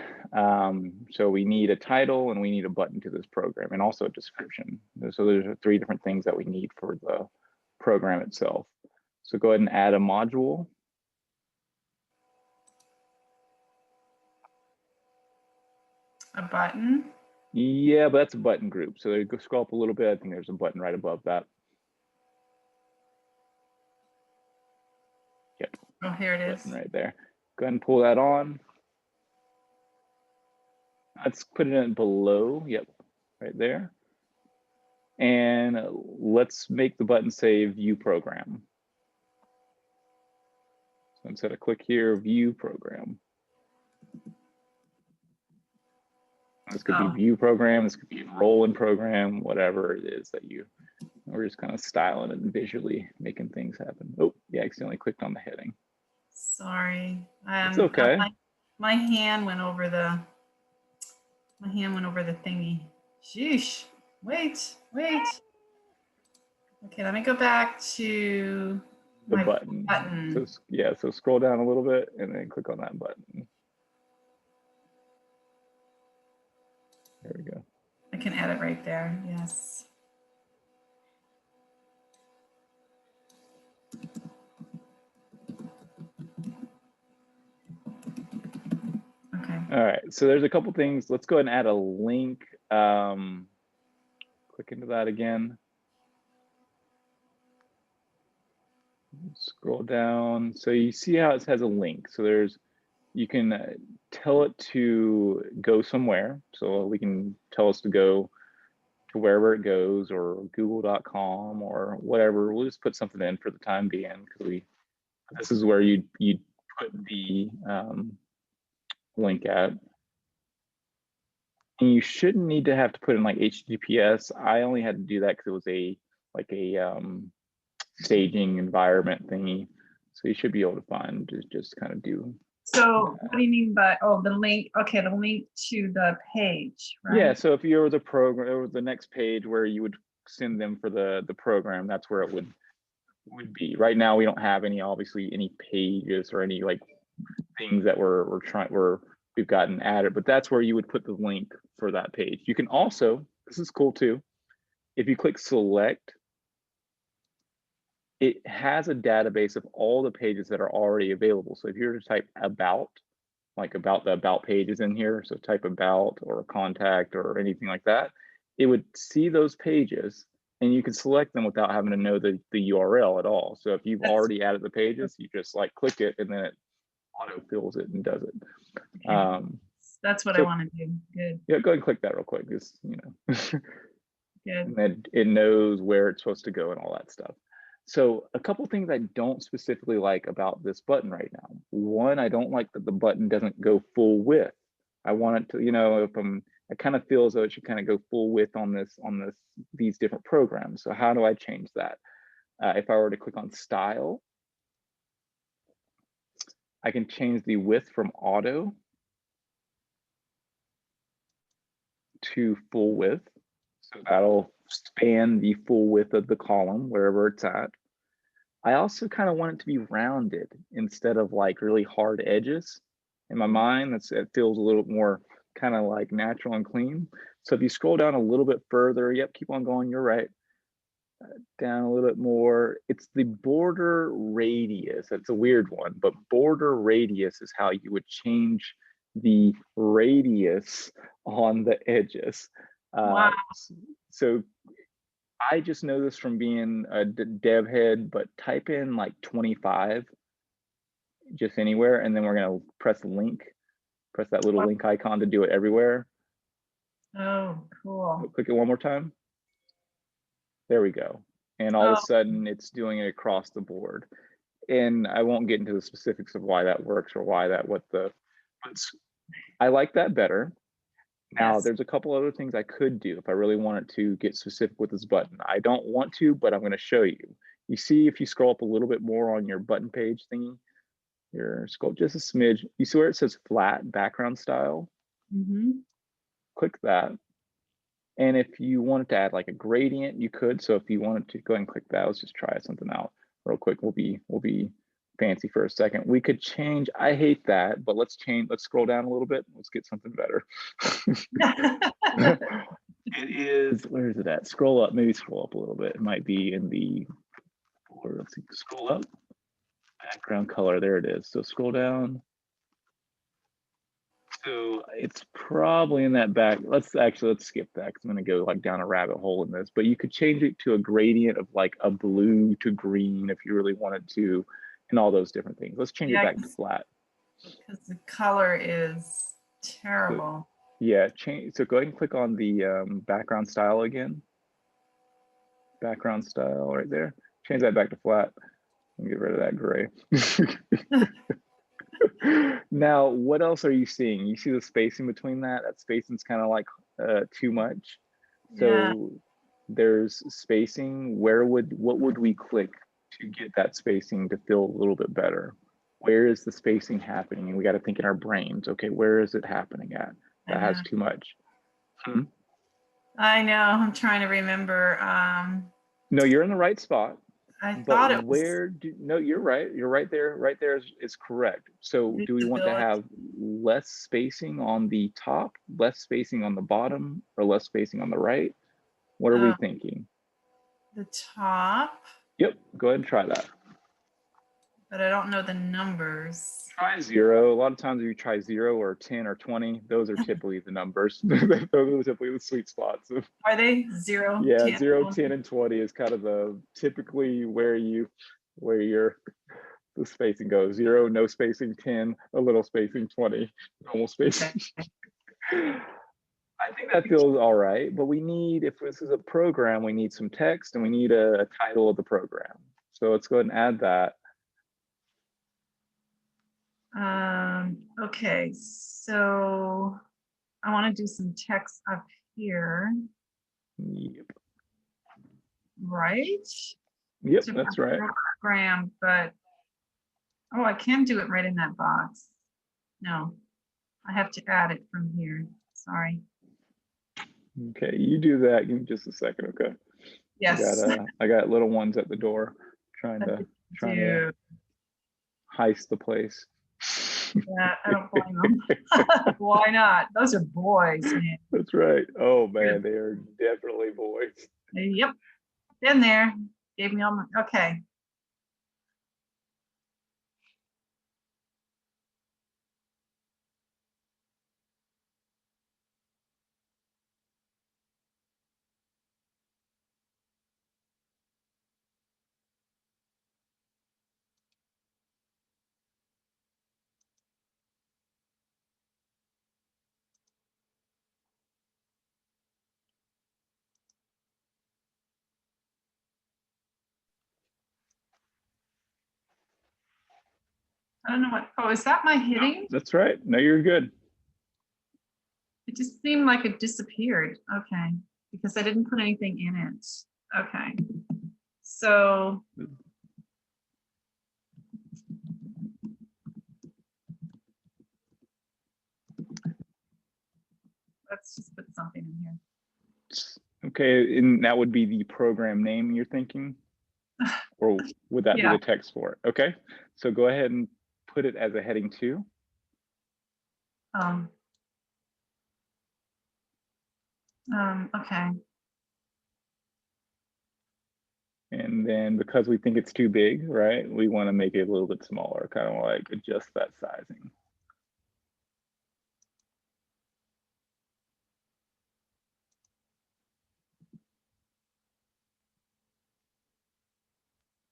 So we need a title and we need a button to this program and also a description. So there's 3 different things that we need for the program itself. So go ahead and add a module. A button? Yeah, but that's a button group. So you go scroll up a little bit. I think there's a button right above that. Yep. Oh, here it is. Right there. Go ahead and pull that on. Let's put it in below. Yep, right there. And let's make the button say view program. So instead of click here, view program. This could be view program, this could be enroll in program, whatever it is that we're just kind of styling it and visually making things happen. Oh, yeah, I accidentally clicked on the heading. Sorry. It's okay. My hand went over the thingy. Sheesh. Wait. Okay, let me go back to the button. So yeah, so scroll down a little bit and then click on that button. There we go. I can edit right there. Yes. Okay. All right, so there's a couple things. Let's go ahead and add a link. Click into that again. Scroll down. So you see how it has a link. So you can tell it to go somewhere. So we can tell us to go to wherever it goes, or google.com or whatever. We'll just put something in for the time being, because this is where you'd put the link at. And you shouldn't need to have to put in like HTTPS. I only had to do that because it was a staging environment thingy. So you should be able to find, just kind of do. So what do you mean by, the link? Okay, the link to the page, right? Yeah, so if you're the program, or the next page where you would send them for the program, that's where it would be. Right now we don't have any pages or any like things that we've gotten added, but that's where you would put the link for that page. You can also, this is cool too, if you click select, it has a database of all the pages that are already available. So if you were to type about, like about the about pages in here, so type about or contact or anything like that, it would see those pages and you can select them without having to know the URL at all. So if you've already added the pages, you just like click it and then it auto fills it and does it. Okay. That's what I want to do. Good. Yeah, go ahead and click that real quick, just Good. And then it knows where it's supposed to go and all that stuff. So a couple things I don't specifically like about this button right now. One, I don't like that the button doesn't go full width. I want it to, I kind of feel as though it should kind of go full width on these different programs. So how do I change that? If I were to click on style, I can change the width from auto to full width. So that'll span the full width of the column wherever it's at. I also kind of want it to be rounded instead of like really hard edges. In my mind, it feels a little more kind of like natural and clean. So if you scroll down a little bit further, yep, keep on going, you're right. Down a little bit more, it's the border radius. That's a weird one, but border radius is how you would change the radius on the edges. Wow. So I just know this from being a dev head, but type in like 25 just anywhere, and then we're gonna press link, press that little link icon to do it everywhere. Oh, cool. So click it one more time. There we go. And all of a sudden it's doing it across the board. And I won't get into the specifics of why that works or I like that better. Now, Yes. there's a couple other things I could do if I really wanted to get specific with this button. I don't want to, but I'm going to show you. You see, if you scroll up a little bit more on your button page thingy, scroll just a smidge, you see where it says flat background style? Click that. And if you wanted to add like a gradient, you could. So if you wanted to go ahead and click that, let's just try something out real quick. We'll be fancy for a second. We could change, I hate that, but let's scroll down a little bit. Let's get something better. It is, where is it at? Scroll up, maybe scroll up a little bit. It might be in let's see, scroll up. Background color, there it is. So scroll down. So it's probably in that back. Let's skip that because I'm going to go like down a rabbit hole in this. But you could change it to a gradient of like a blue to green if you really wanted to, and all those different things. Let's change it back to flat. Because the color is terrible. So, yeah, change. So go ahead and click on the background style again. background style right there. Change that back to flat and get rid of that gray. Now, what else are you seeing? You see the spacing between that? That spacing's kind of like too much. Yeah. So there's spacing. What would we click to get that spacing to feel a little bit better? Where is the spacing happening? And we got to think in our brains, okay, where is it happening at? That has too much. I know, I'm trying to remember. No, you're in the right spot. I thought it was. No, you're right. You're right there. Right there is correct. So do we want to have less spacing on the top, less spacing on the bottom, or less spacing on the right? What are we thinking? The top. Yep, go ahead and try that. But I don't know the numbers. Try 0. A lot of times if you try 0 or 10 or 20, those are typically the numbers. Those are typically the sweet spots. Are they 0? Yeah, 10, 0, 20? 10, and 20 is kind of typically where the spacing goes. 0, no spacing, 10, a little spacing, 20, normal spacing. I think that feels all right, but we need, if this is a program, we need some text and we need a title of the program. So let's go ahead and add that. Okay, so I want to do some text up here. Yep. Right? Yep, that's right. Program, but oh, I can do it right in that box. No, I have to add it from here. Sorry. Okay, you do that. Give me just a second, okay? Yes. I got little ones at the door trying to heist the place. Yeah, I don't blame them. Why not? Those are boys, man. That's right. Oh man, they are definitely boys. Yep. Been there. Gave me all my, okay. I don't know what, oh, is that my hitting? That's right. No, you're good. It just seemed like it disappeared. Okay, because I didn't put anything in it. Okay, so let's just put something in here. Okay, and that would be the program name you're thinking? Or would that be the text for it? Okay, so go ahead and put it as a heading 2. Okay. And then because we think it's too big, right, we want to make it a little bit smaller, kind of like adjust that sizing.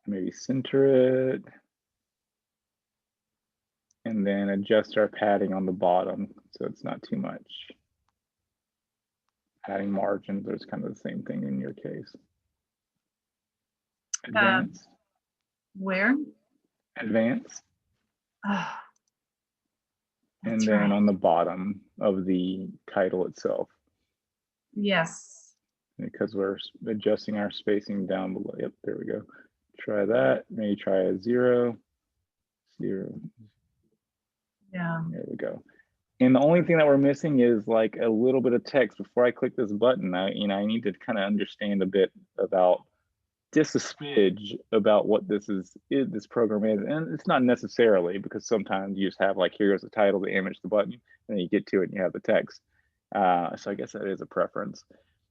Maybe center it. And then adjust our padding on the bottom so it's not too much. Padding margins is kind of the same thing in your case. Advanced. Where? Advanced. And then right. on the bottom of the title itself. Yes. Because we're adjusting our spacing down below. Yep, there we go. Try that. Maybe try a 0, 0. Yeah. There we go. And the only thing that we're missing is like a little bit of text. Before I click this button, I need to kind of understand a bit about just a smidge about what this program is. And it's not necessarily, because sometimes you just have like, here's the title, the image, the button, and then you get to it and you have the text. So I guess that is a preference.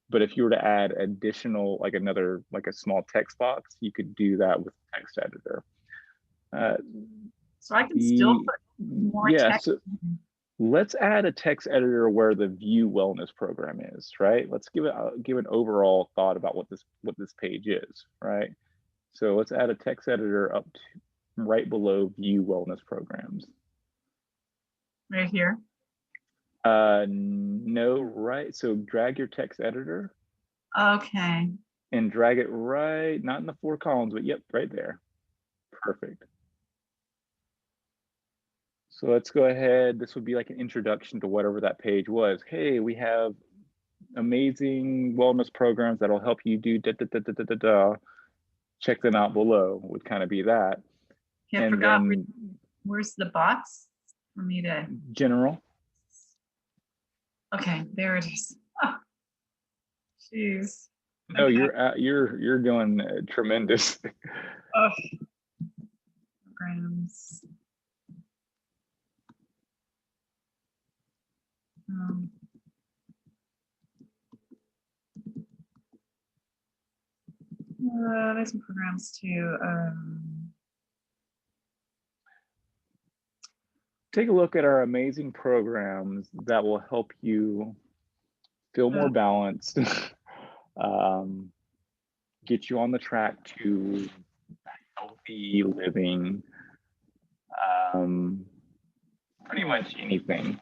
But if you were to add additional, like a small text box, you could do that with text editor. So I can still put more text. So let's add a text editor where the view wellness program is, right? Let's give an overall thought about what this page is, right? So let's add a text editor up to right below view wellness programs. Right here? No, right. So drag your text editor. Okay. and drag it right, not in the 4 columns, but yep, right there. Perfect. So let's go ahead. This would be like an introduction to whatever that page was. Hey, we have amazing wellness programs that'll help you do da da da da da da da. Check them out below would kind of be that. Yeah, I forgot. Where's the box for me to? General. Okay, there it is. Oh, jeez. No, Okay. you're doing tremendous. Oh. Programs. There's some programs too. Take a look at our amazing programs that will help you feel more balanced, get you on the track to healthy living, pretty much anything.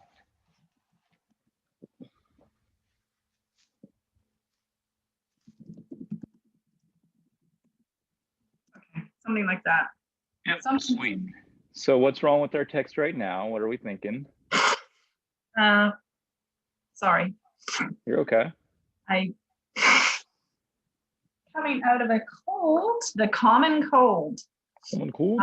Okay, something like that. Yep, sweet. So what's wrong with our text right now? What are we thinking? Sorry. You're okay. Coming out of a cold, the common cold. Common cold.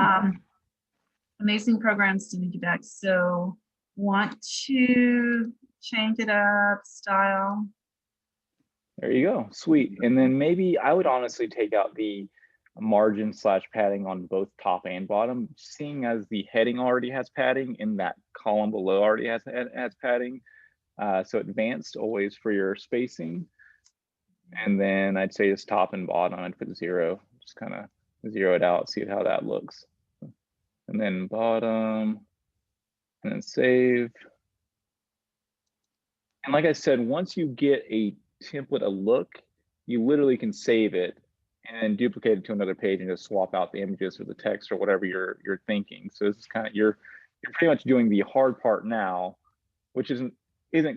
Amazing programs to make you back. So want to change it up, style. There you go, sweet. And then maybe I would honestly take out the margin / padding on both top and bottom, seeing as the heading already has padding and that column below already has padding. So advanced always for your spacing. And then I'd say just top and bottom, I'd put 0, just kind of zero it out, see how that looks. And then bottom, and then save. And like I said, once you get a template a look, you literally can save it and then duplicate it to another page and just swap out the images or the text or whatever you're thinking. So this is kind of, you're pretty much doing the hard part now, which isn't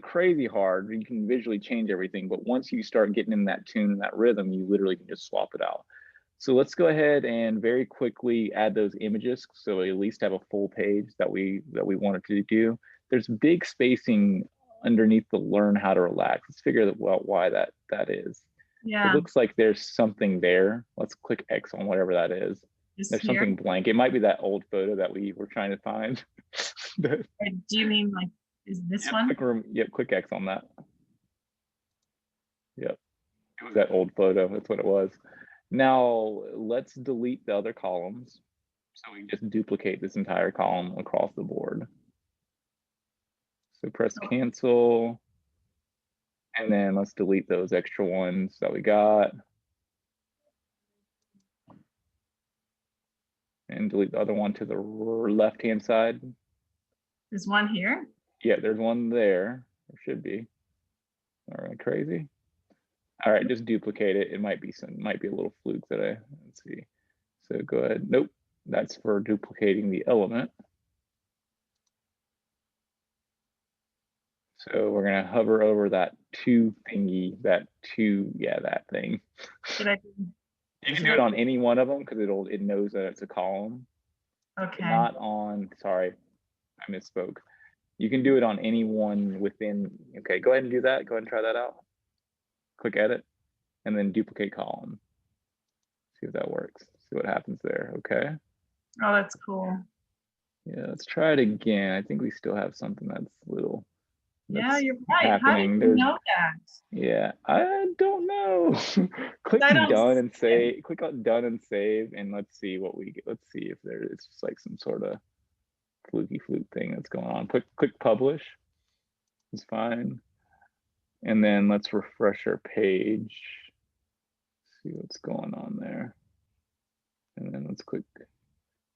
crazy hard. You can visually change everything, but once you start getting in that tune and that rhythm, you literally can just swap it out. So let's go ahead and very quickly add those images so we at least have a full page that we wanted to do. There's big spacing underneath the learn how to relax. Let's figure out why that is. Yeah. It looks like there's something there. Let's click X on whatever that is. There's something blank. It might be that old photo that we were trying to find. Do you mean like, is this one? Click X on that. Yep, it was that old photo. That's what it was. Now let's delete the other columns. So we just duplicate this entire column across the board. So press cancel. And then let's delete those extra ones that we got. And delete the other one to the left-hand side. There's one here? Yeah, there's one there. There should be. All right, crazy. All right, just duplicate it. It might be a little fluke that let's see. So go ahead. Nope, that's for duplicating the element. So we're gonna hover over that 2 thingy, that thing. You can do it on any one of them because it knows that it's a column. Okay. Not on, sorry, I misspoke. You can do it on any one within. Okay, go ahead and do that. Go ahead and try that out. Click edit and then duplicate column. See if that works. See what happens there. Okay. Oh, that's cool. Yeah, let's try it again. I think we still have something that's little. Yeah, you're right. Happening. How do you know that? Yeah, I don't know. Click done and save. Click on done and save, and let's see what we get. Let's see if it's just like some sort of fluke thing that's going on. Click publish. It's fine. And then let's refresh our page. See what's going on there. And then let's go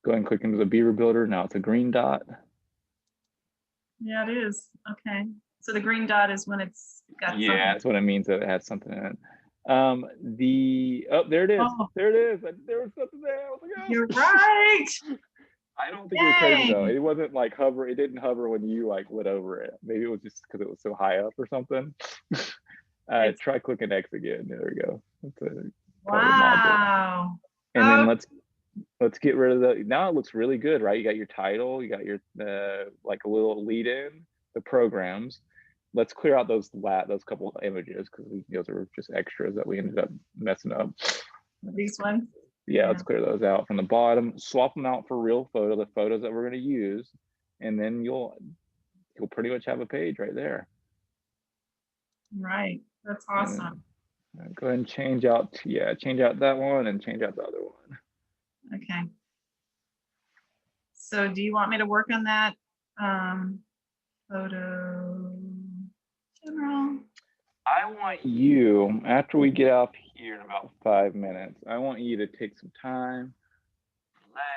ahead and click into the Beaver Builder. Now it's a green dot. Yeah, it is. Okay. So the green dot is when it's got something. Yeah, that's what it means, that it has something in it. There it is. Oh. There it is. There was something there. Oh my gosh. You're right. I don't think you're crazy though. It wasn't like hover. It didn't hover when you like went over it. Maybe it was just because it was so high up or something. Try clicking X again. There we go. That's probably wow. And then let's get rid of the, now it looks really good, right? You got your title, you got your like a little lead in, the programs. Let's clear out those couple of images because those are just extras that we ended up messing up. These ones? Yeah, let's clear those out from the bottom, swap them out for real the photos that we're going to use, and then you'll pretty much have a page right there. Right, that's awesome. Go ahead and change out that one and change out the other one. Okay. So do you want me to work on that photo general? I want you, after we get out here in about 5 minutes, I want you to take some time,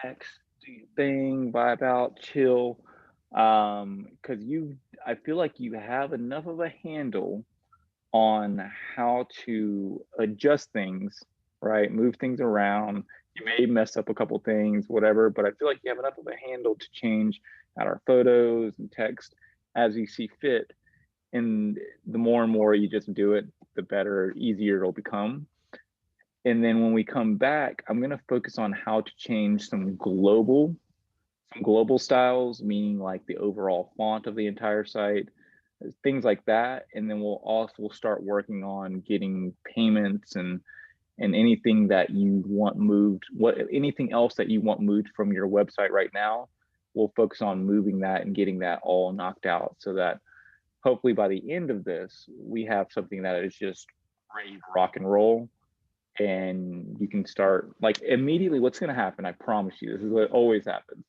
relax, do your thing, vibe out, chill. Because I feel like you have enough of a handle on how to adjust things, right? Move things around. You may mess up a couple things, whatever, but I feel like you have enough of a handle to change out our photos and text as you see fit. And the more and more you just do it, the better, easier it'll become. And then when we come back, I'm going to focus on how to change some global styles, meaning like the overall font of the entire site, things like that. And then we'll start working on getting payments and anything that you want moved, anything else that you want moved from your website right now, we'll focus on moving that and getting that all knocked out so that hopefully by the end of this, we have something that is just ready to rock and roll. And you can start, like, immediately what's going to happen, I promise you, this is what always happens.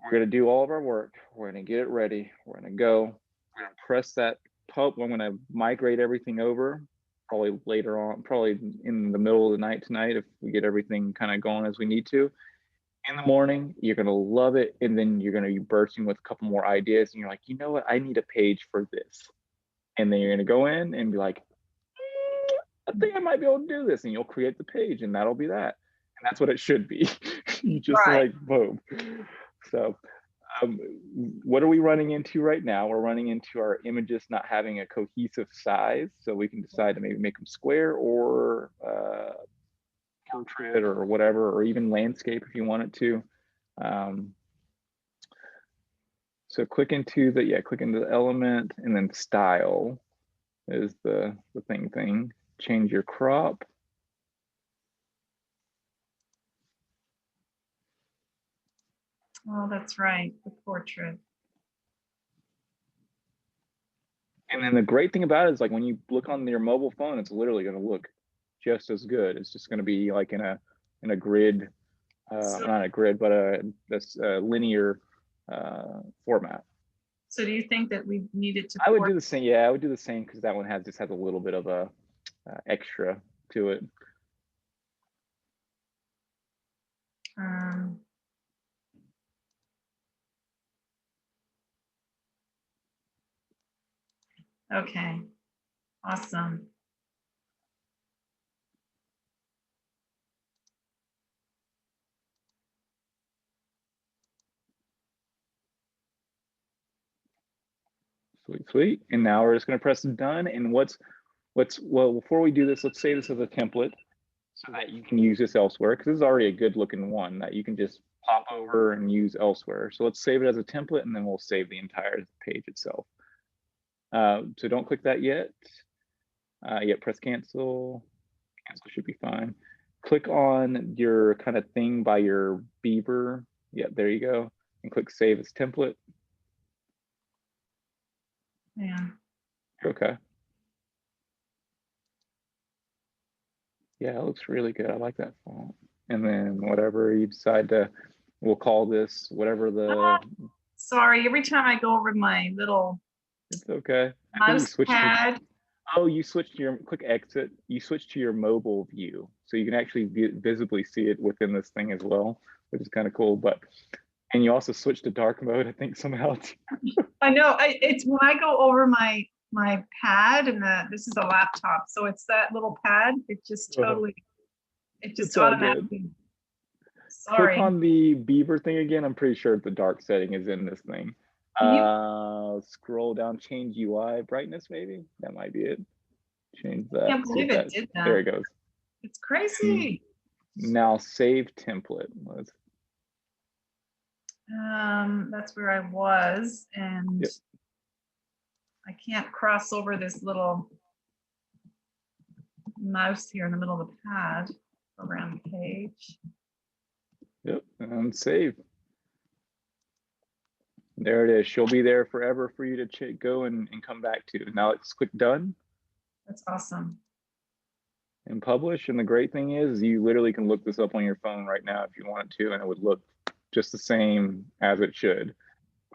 We're going to do all of our work. We're going to get it ready. We're going to go. We're going to press that pub. I'm going to migrate everything over, probably later on, probably in the middle of the night tonight, if we get everything kind of going as we need to. In the morning, you're going to love it. And then you're going to be bursting with a couple more ideas. And you're like, you know what? I need a page for this. And then you're going to go in and be like, I think I might be able to do this. And you'll create the page and that'll be that. And that's what it should be. You just like, boom. So what are we running into right now? We're running into our images not having a cohesive size. So we can decide to maybe make them square or portrait or whatever, or even landscape if you want it to. So click into the element, and then style is the thing. Change your crop. Oh, that's right, the portrait. And then the great thing about it is, like, when you look on your mobile phone, it's literally going to look just as good. It's just going to be like in a grid, not a grid, but a linear format. So do you think that we needed to? I would do the same. Yeah, I would do the same because that one just has a little bit of a extra to it. Okay, awesome. Sweet. And now we're just going to press done. And well, before we do this, let's save this as a template so that you can use this elsewhere, because this is already a good looking one that you can just pop over and use elsewhere. So let's save it as a template, and then we'll save the entire page itself. So don't click that yet. Press cancel. Cancel should be fine. Click on your kind of thing by your Beaver. Yeah, there you go. And click save as template. Yeah. Okay. Yeah, it looks really good. I like that font. And then whatever you decide to, we'll call this whatever the. Sorry, every time I go over my little. It's okay. Mouse pad. You switched your, click exit. You switched to your mobile view. So you can actually visibly see it within this thing as well, which is kind of cool. And you also switched to dark mode, I think, somehow. I know. It's when I go over my pad, and this is a laptop, so it's that little pad. It just totally, it just automatically. Sorry. Click on the Beaver thing again. I'm pretty sure the dark setting is in this thing. Scroll down, change UI brightness, maybe that might be it. Change that. I can't believe it did that. There it goes. It's crazy. Now save template. That's where I was, and yep. I can't cross over this little mouse here in the middle of the pad around the page. Yep, and save. There it is. She'll be there forever for you to go and come back to. Now let's click done. That's awesome. And publish. And the great thing is you literally can look this up on your phone right now if you wanted to, and it would look just the same as it should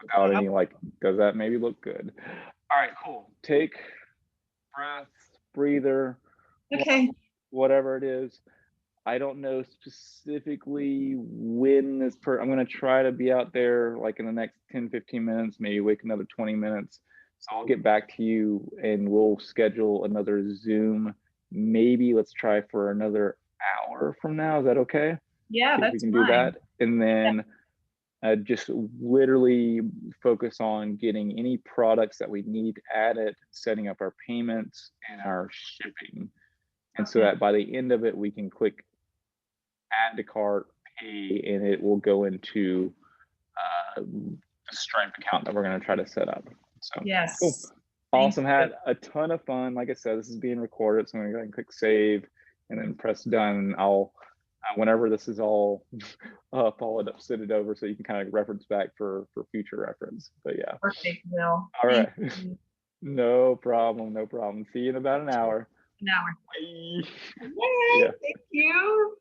without any like, does that maybe look good? All right, cool. Take breath, breather, okay, whatever it is. I don't know specifically when this I'm going to try to be out there like in the next 10-15 minutes, maybe wait another 20 minutes. So I'll get back to you and we'll schedule another Zoom. Maybe let's try for another hour from now. Is that okay? Yeah, that's we can fine. do that. And then just literally focus on getting any products that we need added, setting up our payments and our shipping. And so that by the end of it, we can click add to cart, pay, and it will go into a Stripe account that we're going to try to set up. So yes, cool. Awesome. Had a ton of fun. Like I said, this is being recorded, so I'm going to go ahead and click save and then press done. I'll whenever this is all up, I'll send it over so you can kind of reference back for future reference. But yeah. Perfect, Will. All right. No problem. No problem. See you in about an hour. An hour. Bye. Yay, yeah. Thank you.